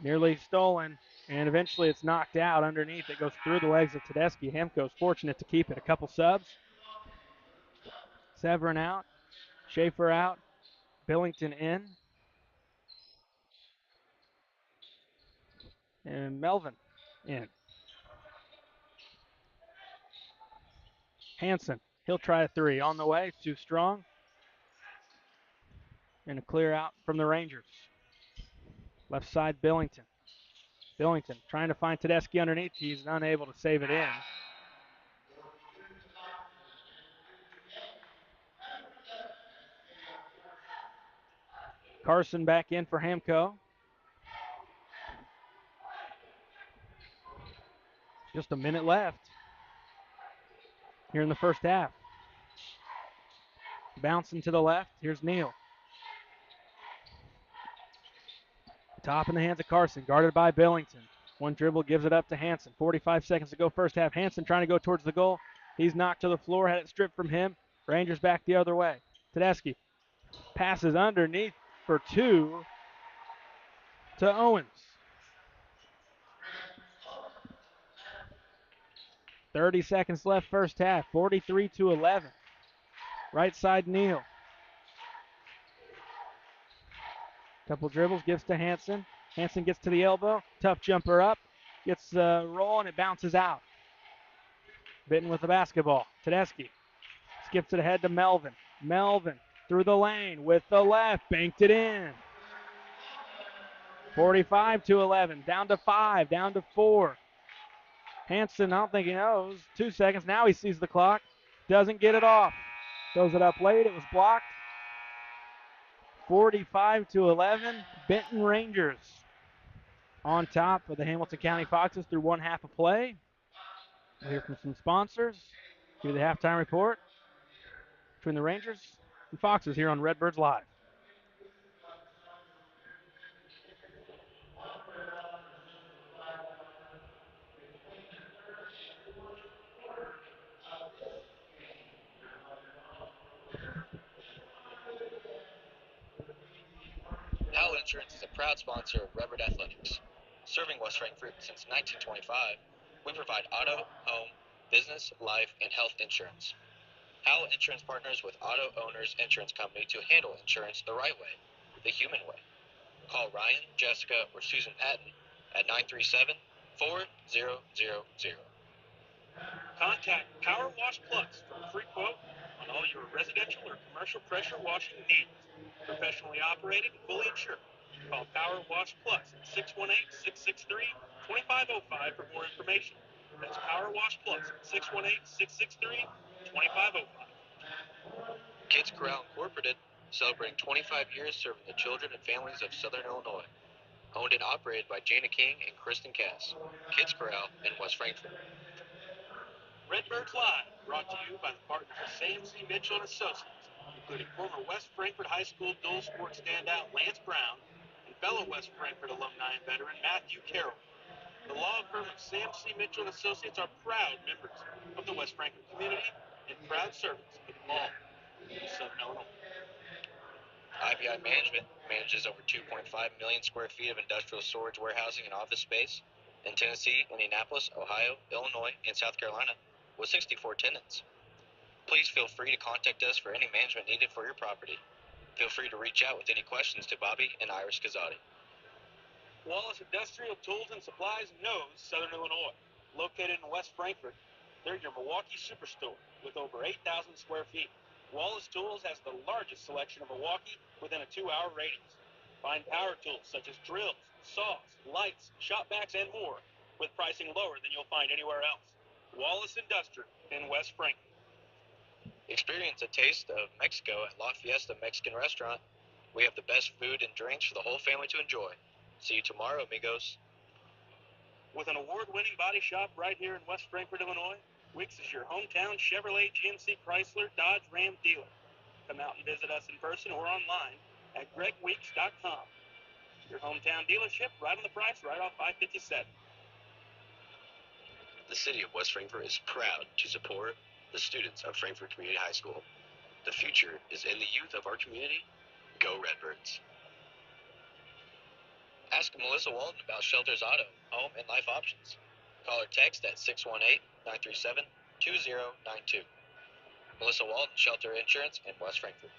nearly stolen, and eventually it's knocked out underneath. It goes through the legs of Tedeschi. Hamco's fortunate to keep it. A couple subs. Severin out, Schaefer out, Billington in, and Melvin in. Hanson, he'll try a three. On the way, too strong. And a clear out from the Rangers. Left side, Billington. Billington trying to find Tedeschi underneath. He's unable to save it in. Carson back in for Hamco. Just a minute left here in the first half. Bouncing to the left. Here's Neal. Top in the hands of Carson, guarded by Billington. One dribble gives it up to Hanson. 45 seconds to go first half. Hanson trying to go towards the goal. He's knocked to the floor, had it stripped from him. Rangers back the other way. Tedeschi passes underneath for two to Owens. 30 seconds left first half. 43-11. Right side, Neal. Couple dribbles, gives to Hanson. Hanson gets to the elbow. Tough jumper up. Gets a roll and it bounces out. Benton with the basketball. Tedeschi skips it ahead to Melvin. Melvin through the lane with the left. Banked it in. 45-11. Down to 5. Down to 4. Hanson, I don't think he knows. 2 seconds. Now he sees the clock. Doesn't get it off. Throws it up late. It was blocked. 45-11. Benton Rangers on top of the Hamilton County Foxes through one half of play. We'll hear from some sponsors. Give you the halftime report between the Rangers and Foxes here on Redbirds Live. Howell Insurance is a proud sponsor of Redbird Athletics. Serving West Frankfort since 1925, we provide auto, home, business, life, and health insurance. Howell Insurance partners with Auto Owners Insurance Company to handle insurance the right way, the human way. Call Ryan, Jessica, or Susan Patton at 937-4000. Contact Power Wash Plus for a free quote on all your residential or commercial pressure washing needs. Professionally operated and fully insured. Call Power Wash Plus at 618-663-2505 for more information. That's Power Wash Plus at 618-663-2505. Kids Corral Incorporated, celebrating 25 years serving the children and families of Southern Illinois. Owned and operated by Jana King and Kristen Cass. Kids Corral in West Frankfort. Redbirds Live, brought to you by the partners of Sam C. Mitchell and Associates, including former West Frankfort High School dual sport standout Lance Brown and fellow West Frankfort alumni and veteran Matthew Carroll. The law firm of Sam C. Mitchell and Associates are proud members of the West Frankfort community and proud servants of all of Southern Illinois. IBI Management manages over 2.5 million square feet of industrial storage, warehousing, and office space in Tennessee, Indianapolis, Ohio, Illinois, and South Carolina with 64 tenants. Please feel free to contact us for any management needed for your property. Feel free to reach out with any questions to Bobby and Iris Kazadi. Wallace Industrial Tools and Supplies knows Southern Illinois. Located in West Frankfort, they're your Milwaukee superstore with over 8,000 square feet. Wallace Tools has the largest selection of Milwaukee within a 2-hour radius. Find power tools such as drills, saws, lights, shop vacs, and more with pricing lower than you'll find anywhere else. Wallace Industrial in West Frankfort. Experience a taste of Mexico at La Fiesta Mexican Restaurant. We have the best food and drinks for the whole family to enjoy. See you tomorrow, amigos. With an award-winning body shop right here in West Frankfort, Illinois, Wicks is your hometown Chevrolet, GMC, Chrysler, Dodge, Ram dealer. Come out and visit us in person or online at gregweeks.com. Your hometown dealership, right on the price, right off 557. The city of West Frankfort is proud to support the students of Frankfort Community High School. The future is in the youth of our community. Go Redbirds. Ask Melissa Walton about Shelter's Auto, Home, and Life options. Call or text at 618-937-2092. Melissa Walton, Shelter Insurance in West Frankfort.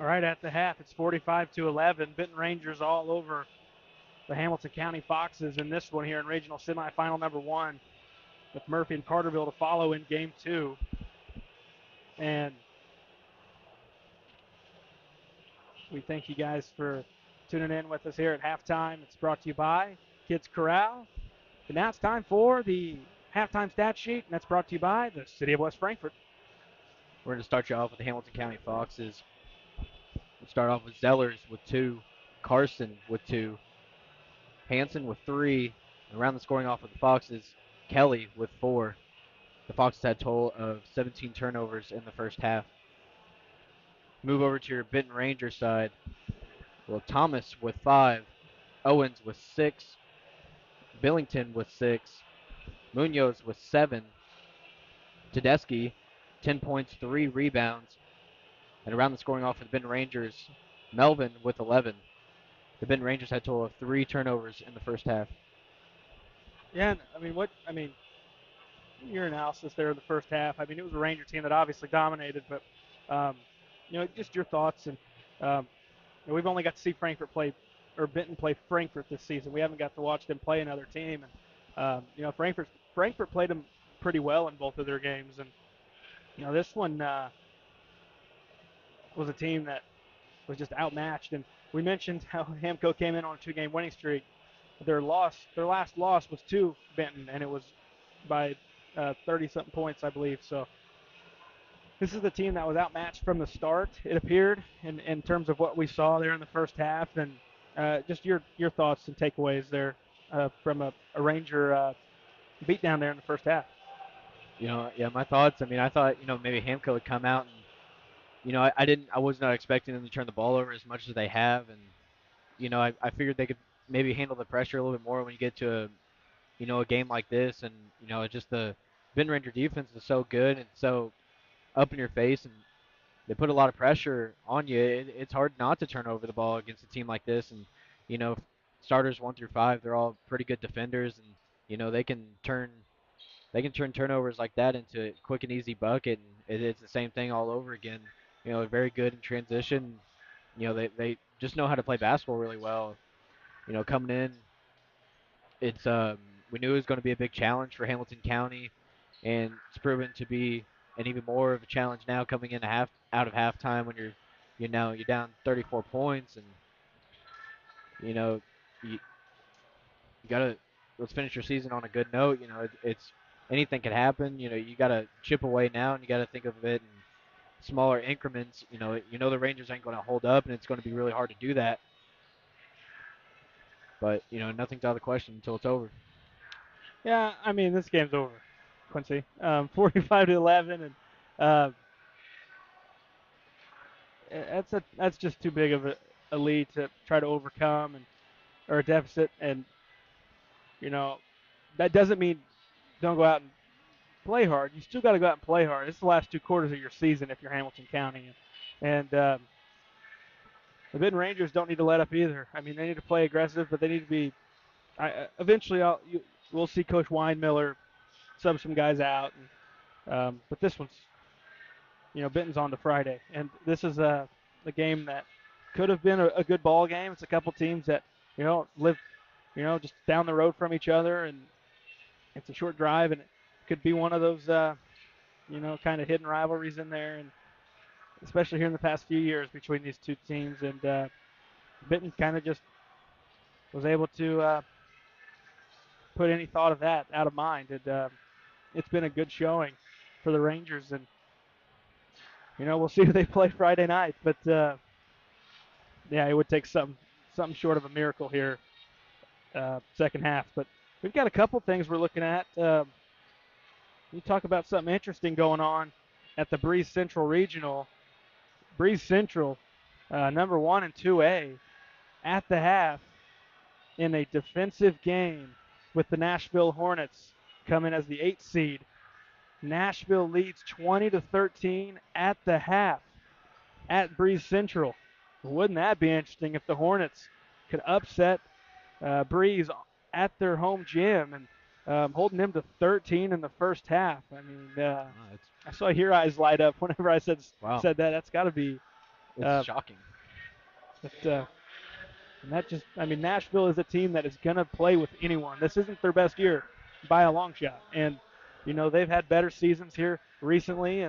All right, at the half, it's 45-11. Benton Rangers all over the Hamilton County Foxes in this one here in regional semifinal number 1, with Murphy and Carterville to follow in game 2. And we thank you guys for tuning in with us here at halftime. It's brought to you by Kids Corral. And now it's time for the halftime stat sheet, and that's brought to you by the City of West Frankfort. We're going to start you off with the Hamilton County Foxes. We'll start off with Zellers with 2, Carson with 2, Hanson with 3, and around the scoring off of the Foxes, Kelly with 4. The Foxes had a total of 17 turnovers in the first half. Move over to your Benton Rangers side. Well, Thomas with 5, Owens with 6, Billington with 6, Munoz with 7, Tedeschi, 10 points, 3 rebounds. And around the scoring off for the Benton Rangers, Melvin with 11. The Benton Rangers had a total of 3 turnovers in the first half. Yeah, your analysis there in the first half. It was a Ranger team that obviously dominated, but um, just your thoughts. And we've only got to see Benton play Frankfort this season. We haven't got to watch them play another team. And Frankfort played them pretty well in both of their games. And this one was a team that was just outmatched. And we mentioned how Hamco came in on a 2-game winning streak. Their last loss was to Benton, and it was by 30-something points, I believe. So this is the team that was outmatched from the start, it appeared, in terms of what we saw there in the first half. And just your thoughts and takeaways there from a Ranger beatdown there in the first half. My thoughts. I thought, maybe Hamco would come out and, I was not expecting them to turn the ball over as much as they have. And, I figured they could maybe handle the pressure a little bit more when you get to a game like this. And, just the Ben Ranger defense is so good and so up in your face, and they put a lot of pressure on you. It's hard not to turn over the ball against a team like this. And, you know, starters 1 through 5, they're all pretty good defenders, and they can turn turnovers like that into a quick and easy bucket. And it's the same thing all over again. They're very good in transition. They just know how to play basketball really well. Coming in, it's we knew it was going to be a big challenge for Hamilton County, and it's proven to be an even more of a challenge now coming in out of halftime when you're down 34 points. And you know you, you gotta let's finish your season on a good note. You know, it's anything can happen. You know, you got to chip away now, and you got to think of it in smaller increments. You know the Rangers ain't going to hold up, and it's going to be really hard to do that. But nothing's out of the question until it's over. Yeah, I mean this game's over, Quincy. 45-11, and uh, that's just too big of a lead to try to overcome, and or a deficit, and you know that doesn't mean don't go out and play hard. You still got to go out and play hard. It's the last 2 quarters of your season if you're Hamilton County, and the Benton Rangers don't need to let up either. I mean, they need to play aggressive, but they need to be. Eventually, we'll see Coach Weinmiller sub some guys out, but this one's, Benton's on to Friday, and this is a game that could have been a good ball game. It's a couple teams that live, just down the road from each other, and it's a short drive, and it could be one of those, kind of hidden rivalries in there, and especially here in the past few years between these two teams, and Benton kind of just was able to put any thought of that out of mind, and it's been a good showing for the Rangers, and we'll see who they play Friday night, but yeah, it would take something short of a miracle here, second half. But we've got a couple things we're looking at. You talk about something interesting going on at the Breeze Central Regional. Breeze Central, number 1 and 2A, at the half in a defensive game with the Nashville Hornets coming as the 8th seed. Nashville leads 20-13 at the half at Breeze Central. Wouldn't that be interesting if the Hornets could upset Breeze at their home gym and holding them to 13 in the first half? I mean, I saw your eyes light up whenever I said that. That's got to be. It's shocking. And that just, I mean, Nashville is a team that is going to play with anyone. This isn't their best year by a long shot. And, they've had better seasons here recently,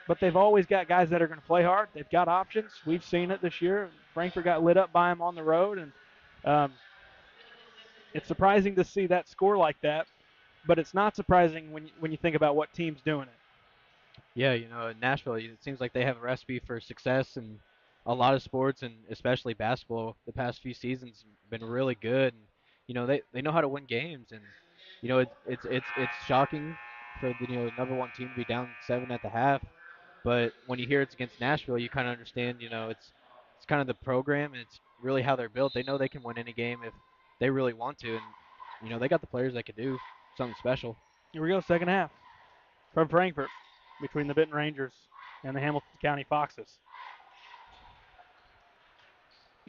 but they've always got guys that are going to play hard. They've got options. We've seen it this year. Frankfort got lit up by them on the road, and it's surprising to see that score like that, but it's not surprising when you think about what team's doing it. Yeah, Nashville, it seems like they have a recipe for success in a lot of sports, and especially basketball. The past few seasons been really good, and they know how to win games, and it's shocking for the number 1 team to be down 7 at the half, but when you hear it's against Nashville, you kind of understand. It's kind of the program, and it's really how they're built. They know they can win any game if they really want to, and they got the players that could do something special. Here we go, second half from Frankfort between the Benton Rangers and the Hamilton County Foxes.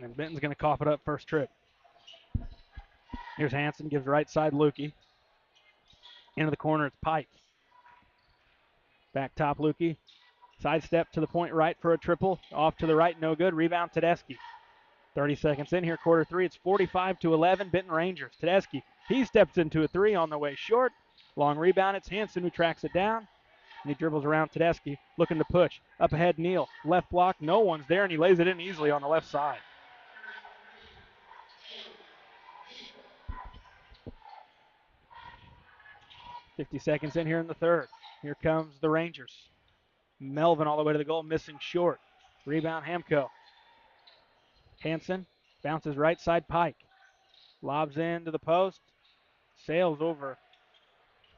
And Benton's going to cough it up first trip. Here's Hanson, gives right side Lukey. Into the corner, it's Pike. Back top, Lukey. Sidestep to the point right for a triple. Off to the right, no good. Rebound, Tedeschi. 30 seconds in here, quarter 3. It's 45-11, Benton Rangers. Tedeschi, he steps into a 3 on the way short. Long rebound, it's Hanson who tracks it down. And he dribbles around Tedeschi, looking to push. Up ahead, Neal. Left block, no one's there, and he lays it in easily on the left side. .50 seconds in here in the third. Here comes the Rangers. Melvin all the way to the goal, missing short. Rebound, Hamko. Hanson bounces right side, Pike. Lobs into the post. Sails over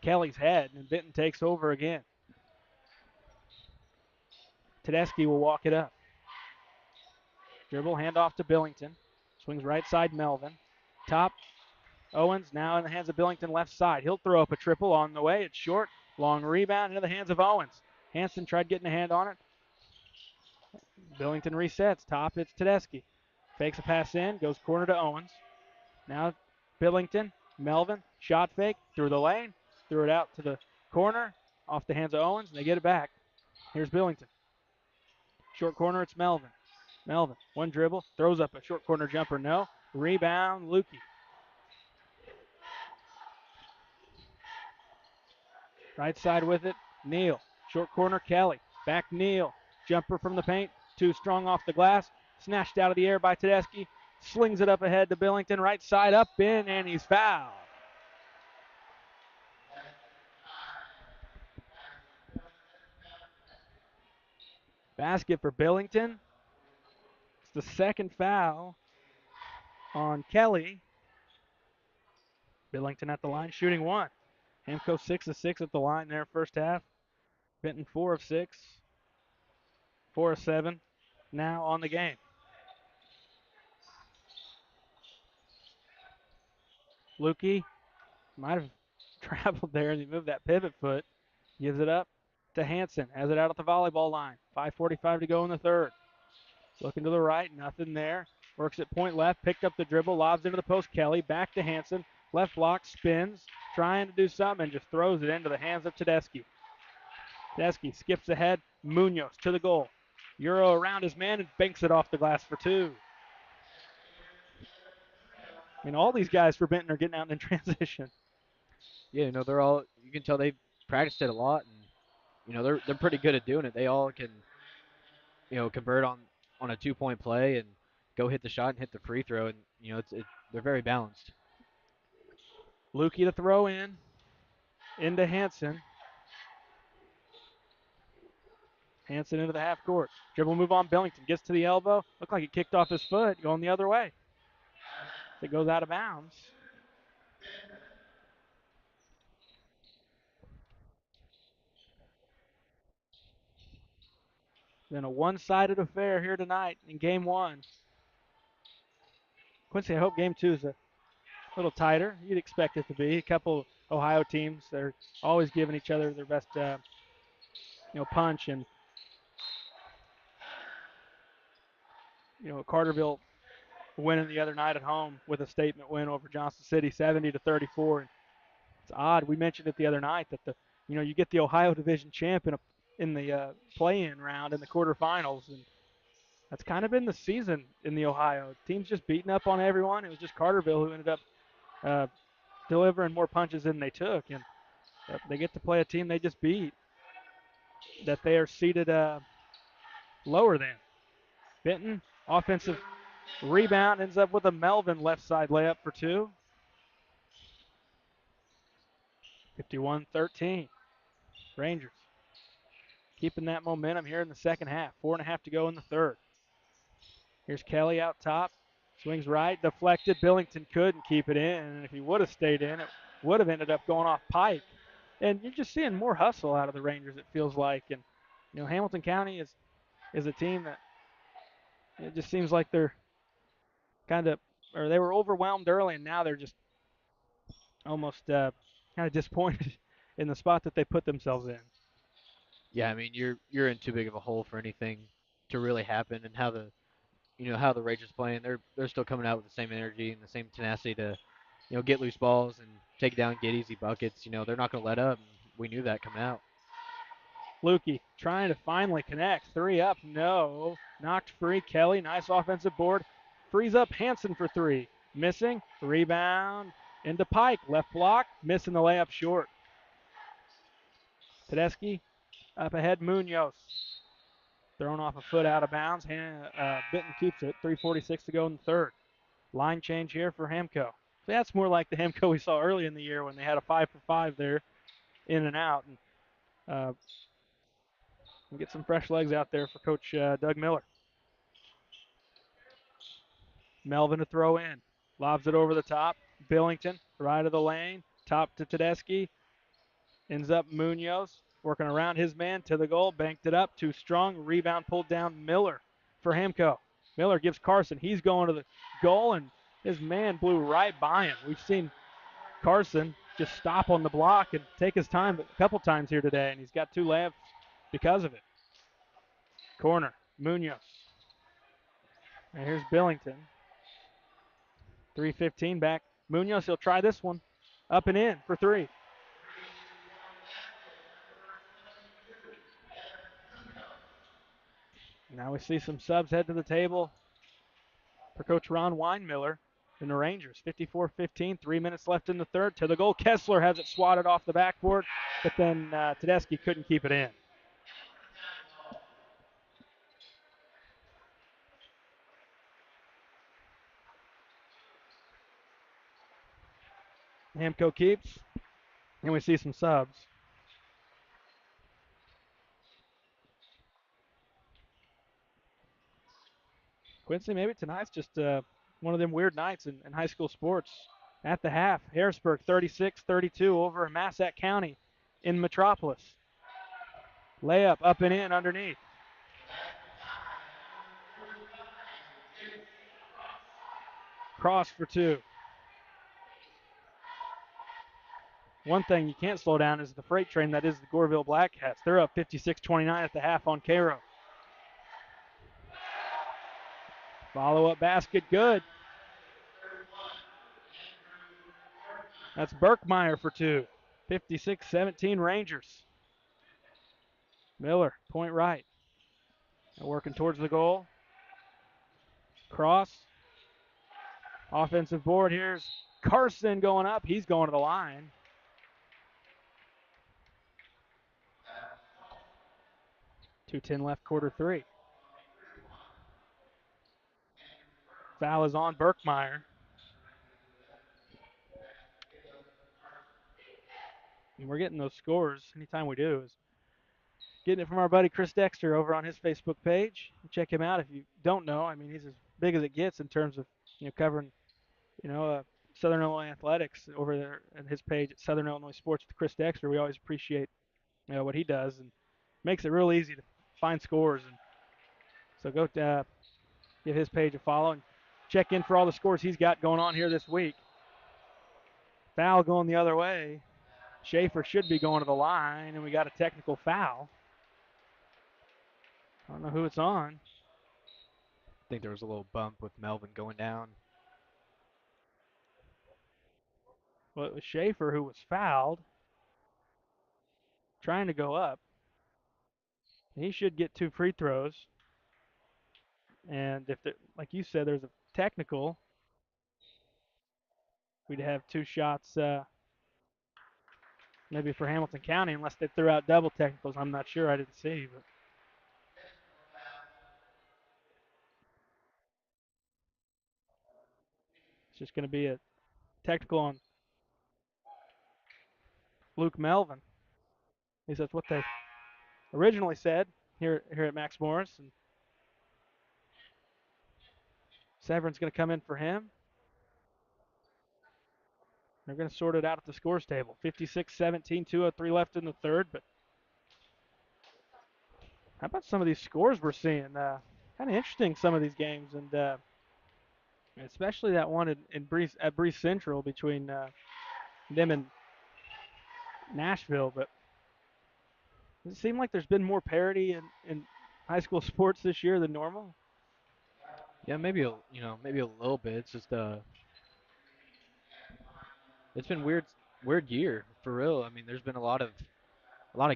Kelly's head, and Benton takes over again. Tedeschi will walk it up. Dribble, handoff to Billington. Swings right side, Melvin. Top, Owens now in the hands of Billington, left side. He'll throw up a triple on the way. It's short. Long rebound into the hands of Owens. Hanson tried getting a hand on it. Billington resets. Top, it's Tedeschi. Fakes a pass in, goes corner to Owens. Now Billington, Melvin, shot fake, through the lane, threw it out to the corner, off the hands of Owens, and they get it back. Here's Billington. Short corner, it's Melvin. Melvin, one dribble, throws up a short corner jumper, no. Rebound, Lukey. Right side with it, Neal. Short corner, Kelly. Back Neal. Jumper from the paint, too strong off the glass. Snatched out of the air by Tedeschi. Slings it up ahead to Billington, right side up in, and he's fouled. Basket for Billington. It's the second foul on Kelly. Billington at the line shooting one. Hamco 6 of 6 at the line there first half. Benton 4 of 6. 4 of 7 now on the game. Lukey might have traveled there and he moved that pivot foot. Gives it up to Hanson. Has it out at the volleyball line. 5:45 to go in the third. Looking to the right, nothing there. Works at point left, picked up the dribble, lobs into the post. Kelly back to Hanson. Left block, spins, trying to do something, and just throws it into the hands of Tedeschi. Tedeschi skips ahead. Munoz to the goal. Euro around his man and banks it off the glass for two. I mean, all these guys for Benton are getting out in transition. Yeah, they're all. You can tell they've practiced it a lot, and they're pretty good at doing it. They all can convert on a 2-point play and go hit the shot and hit the free throw, and they're very balanced. Lukey to throw in into Hanson. Hanson into the half court. Dribble move on Billington. Gets to the elbow. Looked like it kicked off his foot. Going the other way. It goes out of bounds. Then a one-sided affair here tonight in game one. Quincy, I hope game two is a little tighter. You'd expect it to be. A couple Ohio teams, they're always giving each other their best, punch. And, Carterville winning the other night at home with a statement win over Johnson City, 70-34. And it's odd. We mentioned it the other night that you get the Ohio Division champ in the play-in round in the quarterfinals, and that's kind of been the season in the Ohio. Teams just beating up on everyone. It was just Carterville who ended up delivering more punches than they took, and they get to play a team they just beat that they are seated lower than. Benton, offensive rebound, ends up with a Melvin left side layup for two. 51-13. Rangers keeping that momentum here in the second half. 4.5 to go in the third. Here's Kelly out top. Swings right, deflected. Billington couldn't keep it in, and if he would have stayed in, it would have ended up going off Pike. And you're just seeing more hustle out of the Rangers, it feels like. And, Hamilton County is a team that it just seems like they're they were overwhelmed early, and now they're just almost kind of disappointed in the spot that they put themselves in. Yeah, I mean you're in too big of a hole for anything to really happen, and how the Rangers playing. They're still coming out with the same energy and the same tenacity to get loose balls and take it down, get easy buckets. They're not going to let up. And we knew that coming out. Lukey trying to finally connect. Three up, no. Knocked free. Kelly, nice offensive board. Frees up Hanson for three. Missing. Rebound into Pike. Left block. Missing the layup short. Tedeschi up ahead. Munoz. Thrown off a foot out of bounds. Benton keeps it. 3:46 to go in the third. Line change here for Hamco. That's more like the Hamco we saw early in the year when they had a 5-for-5 there, in and out. And get some fresh legs out there for Coach Doug Miller. Melvin to throw in. Lobs it over the top. Billington, right of the lane. Top to Tedeschi. Ends up Munoz. Working around his man to the goal. Banked it up. Too strong. Rebound pulled down Miller for Hamco. Miller gives Carson. He's going to the goal, and his man blew right by him. We've seen Carson just stop on the block and take his time a couple times here today, and he's got two layups because of it. Corner. Munoz. And here's Billington. 3:15 back. Munoz, he'll try this one. Up and in for three. Now we see some subs head to the table for Coach Ron Weinmiller in the Rangers. 54-15, 3 minutes left in the third. To the goal. Kessler has it swatted off the backboard, but then Tedeschi couldn't keep it in. Hamco keeps, and we see some subs. Quincy, maybe tonight's just one of them weird nights in high school sports. At the half, Harrisburg 36-32 over Massac County in Metropolis. Layup up and in underneath. Cross for two. One thing you can't slow down is the freight train that is the Goreville Black Cats. They're up 56-29 at the half on Cairo. Follow-up basket, good. That's Berkmeyer for two. 56-17 Rangers. Miller, point right. Now working towards the goal. Cross. Offensive board. Here's Carson going up. He's going to the line. .210 left, quarter three. Foul is on Berkmeyer. And we're getting those scores anytime we do. Is getting it from our buddy Chris Dexter over on his Facebook page. Check him out if you don't know. I mean, he's as big as it gets in terms of covering Southern Illinois athletics over there at his page at Southern Illinois Sports with Chris Dexter. We always appreciate what he does and makes it real easy to find scores. And so go give his page a follow and check in for all the scores he's got going on here this week. Foul going the other way. Schaefer should be going to the line, and we got a technical foul. I don't know who it's on. I think there was a little bump with Melvin going down. Well, it was Schaefer who was fouled, trying to go up. He should get 2 free throws. And if, like you said, there's a technical, we'd have 2 shots maybe for Hamilton County, unless they threw out double technicals. I'm not sure. I didn't see. But it's just going to be a technical on Luke Melvin. At least that's what they originally said here at Max Morris. And Severin's going to come in for him. They're going to sort it out at the scores table. 56-17, 2:03 left in the third. But how about some of these scores we're seeing? Kind of interesting, some of these games, and especially that one at Breese Central between them and Nashville. But does it seem like there's been more parity in high school sports this year than normal? Yeah, maybe maybe a little bit. It's just it's been weird year for real. I mean, there's been a lot of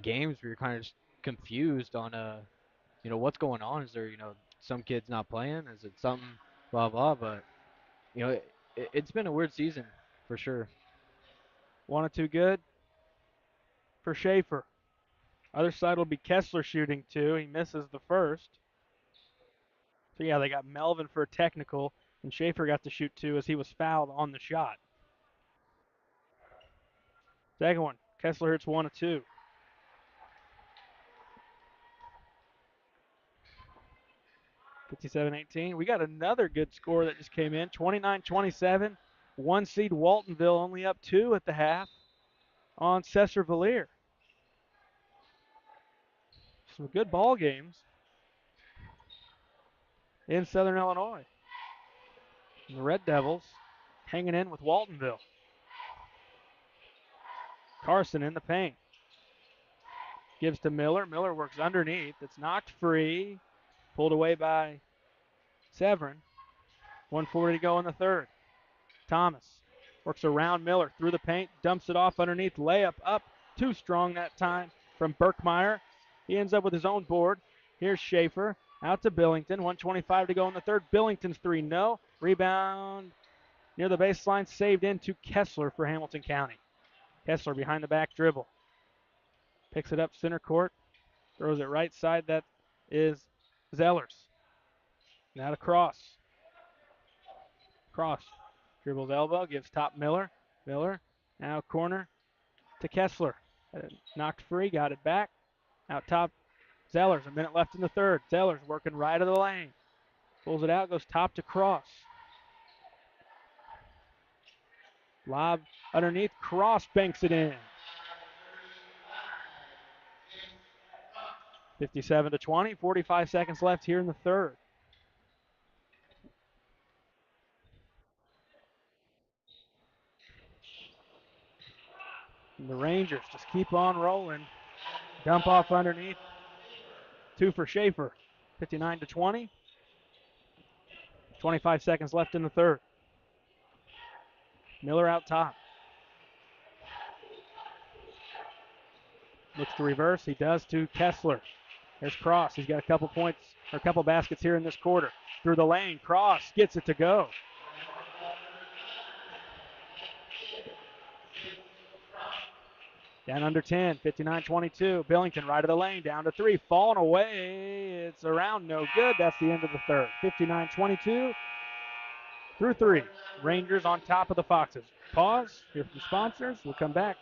games where you're kind of just confused on what's going on. Is there some kids not playing? Is it something blah blah? But it's been a weird season for sure. 1 or 2 good for Schaefer. Other side will be Kessler shooting 2. He misses the first. So yeah, they got Melvin for a technical, and Schaefer got to shoot 2 as he was fouled on the shot. Second one, Kessler hits 1 of 2. 57-18. We got another good score that just came in. 29-27. 1 seed Waltonville only up 2 at the half on Cesar Valier. Some good ball games in Southern Illinois. And the Red Devils hanging in with Waltonville. Carson in the paint. Gives to Miller. Miller works underneath. It's knocked free. Pulled away by Severin. 1:40 to go in the third. Thomas works around Miller through the paint. Dumps it off underneath. Layup up. Too strong that time from Berkmeyer. He ends up with his own board. Here's Schaefer. Out to Billington. 1:25 to go in the third. Billington's 3 no. Rebound near the baseline. Saved into Kessler for Hamilton County. Kessler behind the back dribble. Picks it up center court. Throws it right side. That is Zellers. Now to Cross. Cross dribbles elbow. Gives top Miller. Miller now corner to Kessler. Knocked free. Got it back. Out top Zellers. A minute left in the third. Zellers working right of the lane. Pulls it out, goes top to Cross. Lob underneath, Cross banks it in. 57-20, 45 seconds left here in the third. And the Rangers just keep on rolling. Dump off underneath. 2 for Schaefer. 59-20. 25 seconds left in the third. Miller out top. Looks to reverse. He does to Kessler. There's Cross. He's got a couple points, or a couple baskets here in this quarter. Through the lane. Cross gets it to go. Down under 10, 59-22. Billington right of the lane, down to 3. Falling away. It's around, no good. That's the end of the third. 59-22 through 3. Rangers on top of the Foxes. Pause, hear from sponsors. We'll come back.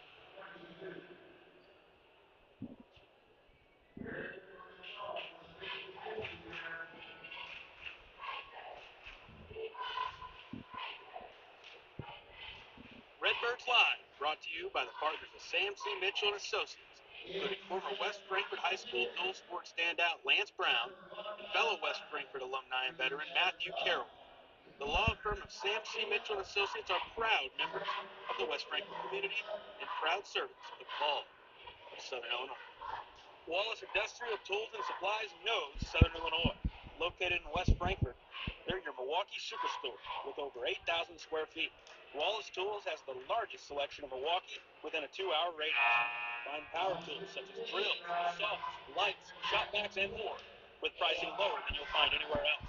Redbirds Live, brought to you by the partners of Sam C. Mitchell and Associates, including former West Frankfort High School dual sport standout Lance Brown and fellow West Frankfort alumni and veteran Matthew Carroll. The law firm of Sam C. Mitchell and Associates are proud members of the West Frankfort community and proud servants of all of Southern Illinois. Wallace Industrial Tools and Supplies knows Southern Illinois. Located in West Frankfort, they're your Milwaukee superstore with over 8,000 square feet. Wallace Tools has the largest selection of Milwaukee within a 2-hour radius. Find power tools such as drills, saws, lights, shop vacs, and more with pricing lower than you'll find anywhere else.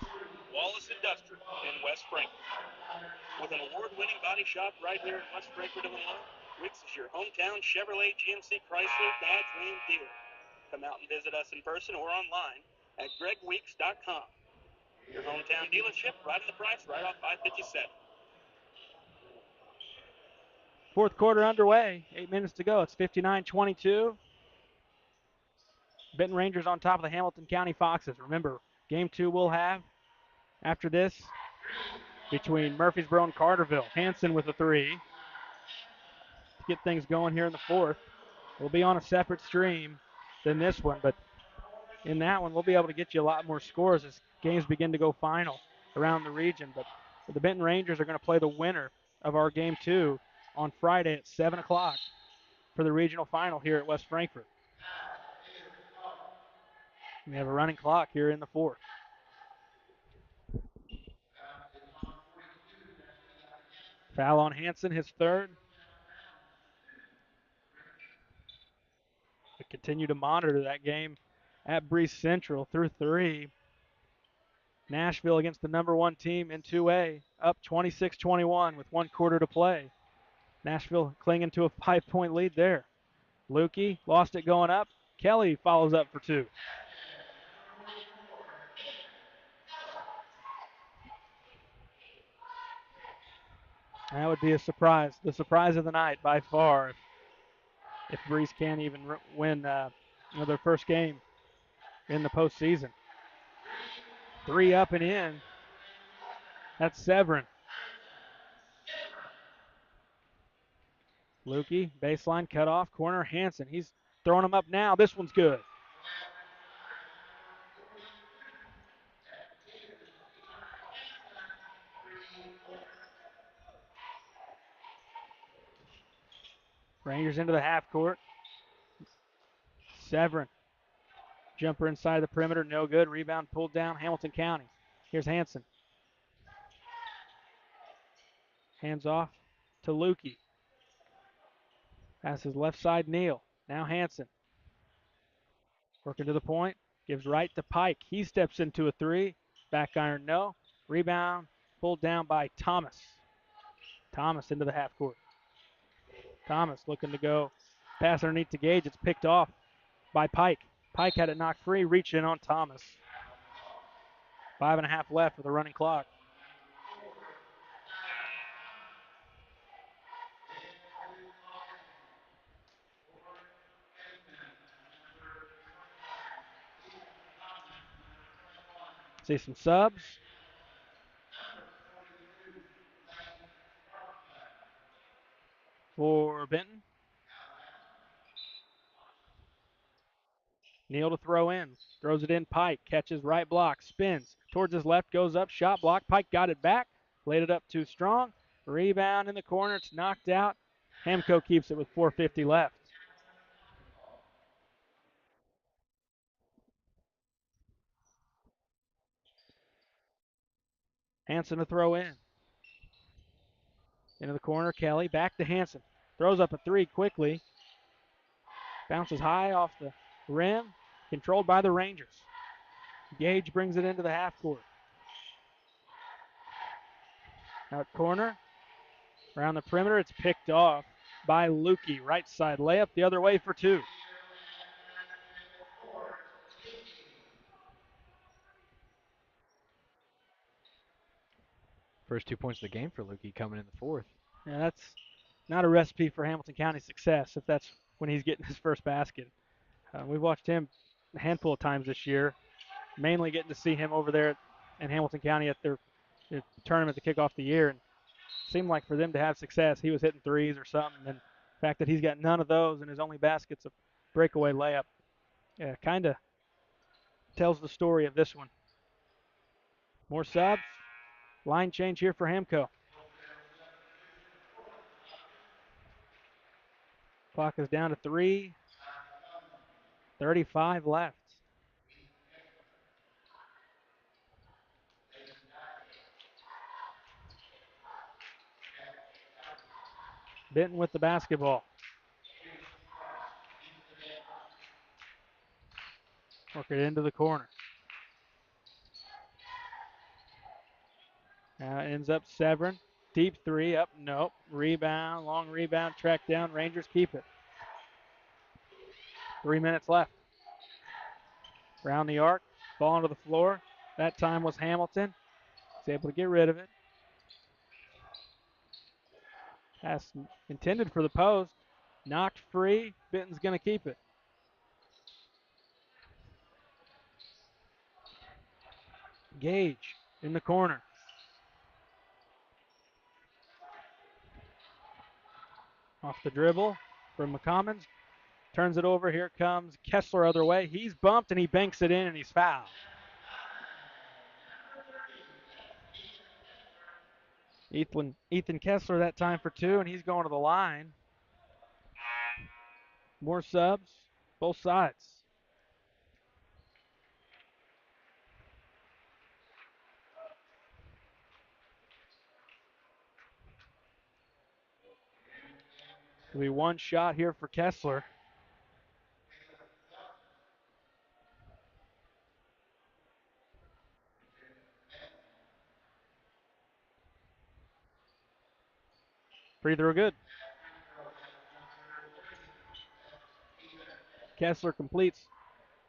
Wallace Industrial in West Frankfort. With an award-winning body shop right here in West Frankfort, Illinois, Wicks is your hometown Chevrolet, GMC, Chrysler, Dodge, Ram dealer. Come out and visit us in person or online at gregweeks.com. Your hometown dealership, right in the price, right off 557. Fourth quarter underway. 8 minutes to go. It's 59-22. Benton Rangers on top of the Hamilton County Foxes. Remember, game 2 we'll have after this between Murfreesboro and Carterville. Hanson with a 3 to get things going here in the fourth. We'll be on a separate stream than this one, but in that one we'll be able to get you a lot more scores as games begin to go final around the region. But the Benton Rangers are going to play the winner of our game 2 on Friday at 7 o'clock for the regional final here at West Frankfort. We have a running clock here in the fourth. Foul on Hanson, his third. We continue to monitor that game at Breese Central through 3. Nashville against the number 1 team in 2A, up 26-21 with 1 quarter to play. Nashville clinging to a 5-point lead there. Lukey lost it going up. Kelly follows up for 2. That would be a surprise. The surprise of the night by far if Breese can't even win their first game in the postseason. 3 up and in. That's Severin. Lukey, baseline, cut off, corner, Hanson. He's throwing them up now. This one's good. Rangers into the half court. Severin. Jumper inside the perimeter, no good. Rebound pulled down, Hamilton County. Here's Hanson. Hands off to Lukey. Passes left side, Neal. Now Hanson. Working to the point. Gives right to Pike. He steps into a 3. Back iron, no. Rebound pulled down by Thomas. Thomas into the half court. Thomas looking to go. Pass underneath to Gage. It's picked off by Pike. Pike had it knocked free. Reach in on Thomas. 5.5 left with a running clock. See some subs. Neal to throw in. Throws it in. Pike catches right block. Spins. Towards his left. Goes up. Shot block. Pike got it back. Laid it up too strong. Rebound in the corner. It's knocked out. Hamco keeps it with 4:50 left. Hanson to throw in. Into the corner. Kelly back to Hanson. Throws up a three quickly. Bounces high off the rim. Controlled by the Rangers. Gage brings it into the half court. Out corner. Around the perimeter. It's picked off by Lukey. Right side layup the other way for two. First 2 points of the game for Lukey coming in the fourth. Yeah, that's not a recipe for Hamilton County success if that's when he's getting his first basket. We've watched him a handful of times this year, mainly getting to see him over there in Hamilton County at their tournament to kick off the year. And it seemed like for them to have success, he was hitting threes or something. And the fact that he's got none of those and his only basket's a breakaway layup, kind of tells the story of this one. More subs. Line change here for Hamco. Clock is down to 3:35 left. Benton with the basketball. Work it into the corner. Ends up Severin. Deep three up. Nope. Rebound. Long rebound. Track down. Rangers keep it. 3 minutes left. Around the arc. Ball onto the floor. That time was Hamilton. He's able to get rid of it. Pass intended for the post. Knocked free. Benton's going to keep it. Gage in the corner. Off the dribble from McCommons. Turns it over. Here comes Kessler other way. He's bumped and he banks it in and he's fouled. Ethan Kessler that time for two, and he's going to the line. More subs, both sides. It'll be one shot here for Kessler. Free throw good. Kessler completes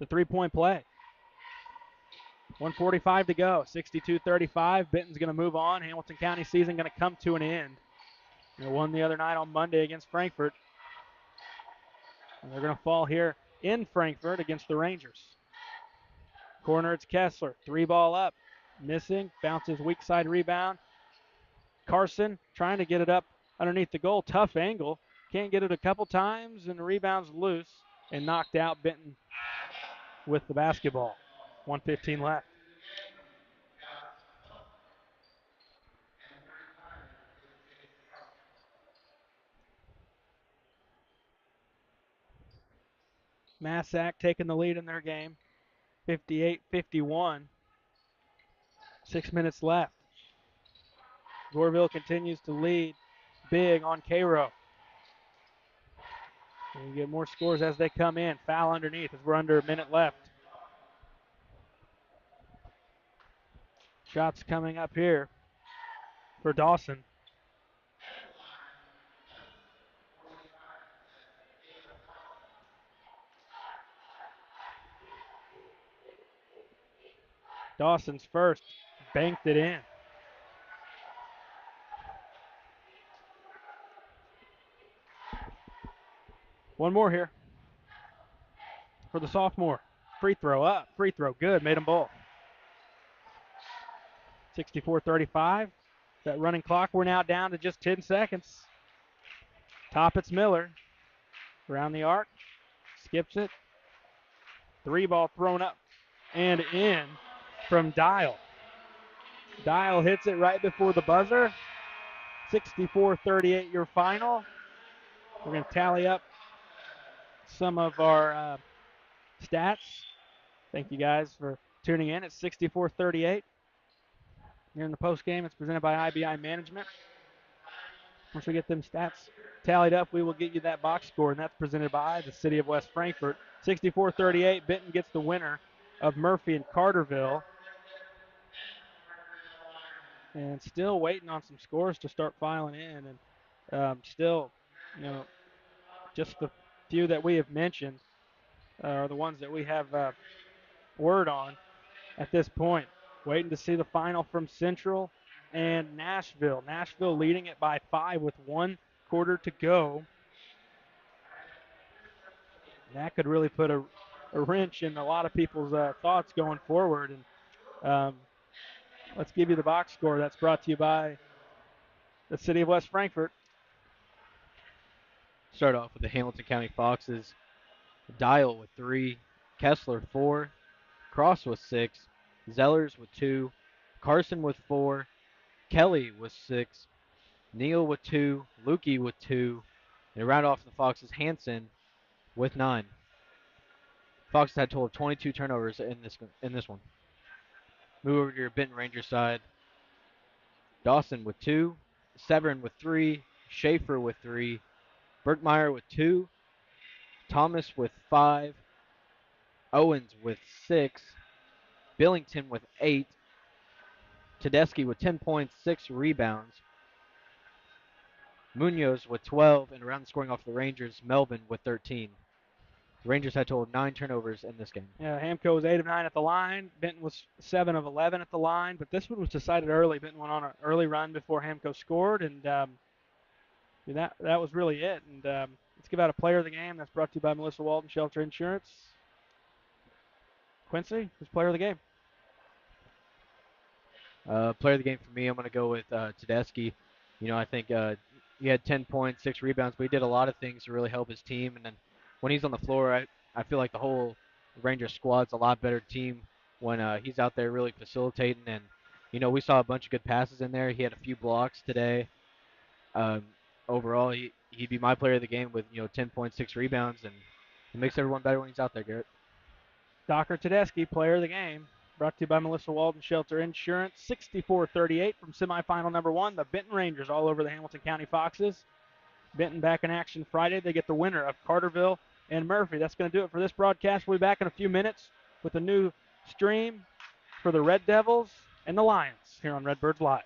the three-point play. 1:45 to go, 62-35. Benton's going to move on. Hamilton County season going to come to an end. They won the other night on Monday against Frankfort. And they're going to fall here in Frankfort against the Rangers. Corner, it's Kessler. Three ball up. Missing. Bounces weak side rebound. Carson trying to get it up underneath the goal. Tough angle. Can't get it a couple times, and the rebound's loose and knocked out. Benton with the basketball. 1:15 left. Massac taking the lead in their game. 58-51. 6 minutes left. Goreville continues to lead big on Cairo. We get more scores as they come in. Foul underneath as we're under a minute left. Shots coming up here for Dawson. Dawson's first. Banked it in. One more here for the sophomore. Free throw up. Free throw good. Made them both. 64-35. That running clock, we're now down to just 10 seconds. Top, it's Miller. Around the arc. Skips it. Three ball thrown up and in from Dial. Dial hits it right before the buzzer. 64-38 your final. We're going to tally up some of our stats. Thank you guys for tuning in. It's 64-38. Here in the post game, it's presented by IBI Management. Once we get them stats tallied up, we will get you that box score, and that's presented by the City of West Frankfort. 64-38, Benton gets the winner of Murphy and Carterville. And still waiting on some scores to start filing in. And still, just the few that we have mentioned are the ones that we have word on at this point. Waiting to see the final from Central and Nashville. Nashville leading it by 5 with 1 quarter to go. That could really put a wrench in a lot of people's thoughts going forward. And let's give you the box score. That's brought to you by the City of West Frankfort. Start off with the Hamilton County Foxes. Dial with 3, Kessler 4, Cross with 6, Zellers with 2, Carson with 4, Kelly with 6, Neal with 2, Lukey with 2, and round off the Foxes, Hanson with 9. Foxes had a total of 22 turnovers in this one. Move over to your Benton Rangers side. Dawson with 2, Severin with 3, Schaefer with 3, Berkmeyer with 2, Thomas with 5, Owens with 6, Billington with 8, Tedeschi with 10 points, 6 rebounds, Munoz with 12, and around the scoring off the Rangers, Melvin with 13. The Rangers had a total of 9 turnovers in this game. Yeah, Hamco was 8 of 9 at the line. Benton was 7 of 11 at the line, but this one was decided early. Benton went on an early run before Hamco scored, and that was really it. And let's give out a player of the game. That's brought to you by Melissa Walton Shelter Insurance. Quincy, who's player of the game? Player of the game for me, I'm going to go with Tedeschi. I think he had 10 points, 6 rebounds, but he did a lot of things to really help his team. And then when he's on the floor, I feel like the whole Rangers squad's a lot better team when he's out there really facilitating. And, we saw a bunch of good passes in there. He had a few blocks today. Overall, he'd be my player of the game with, 10 points, 6 rebounds, and it makes everyone better when he's out there, Garrett. Docker Tedeschi, player of the game. Brought to you by Melissa Walton Shelter Insurance. 64-38 from semifinal number 1. The Benton Rangers all over the Hamilton County Foxes. Benton back in action Friday. They get the winner of Carterville and Murphy. That's going to do it for this broadcast. We'll be back in a few minutes with a new stream for the Red Devils and the Lions here on Redbirds Live.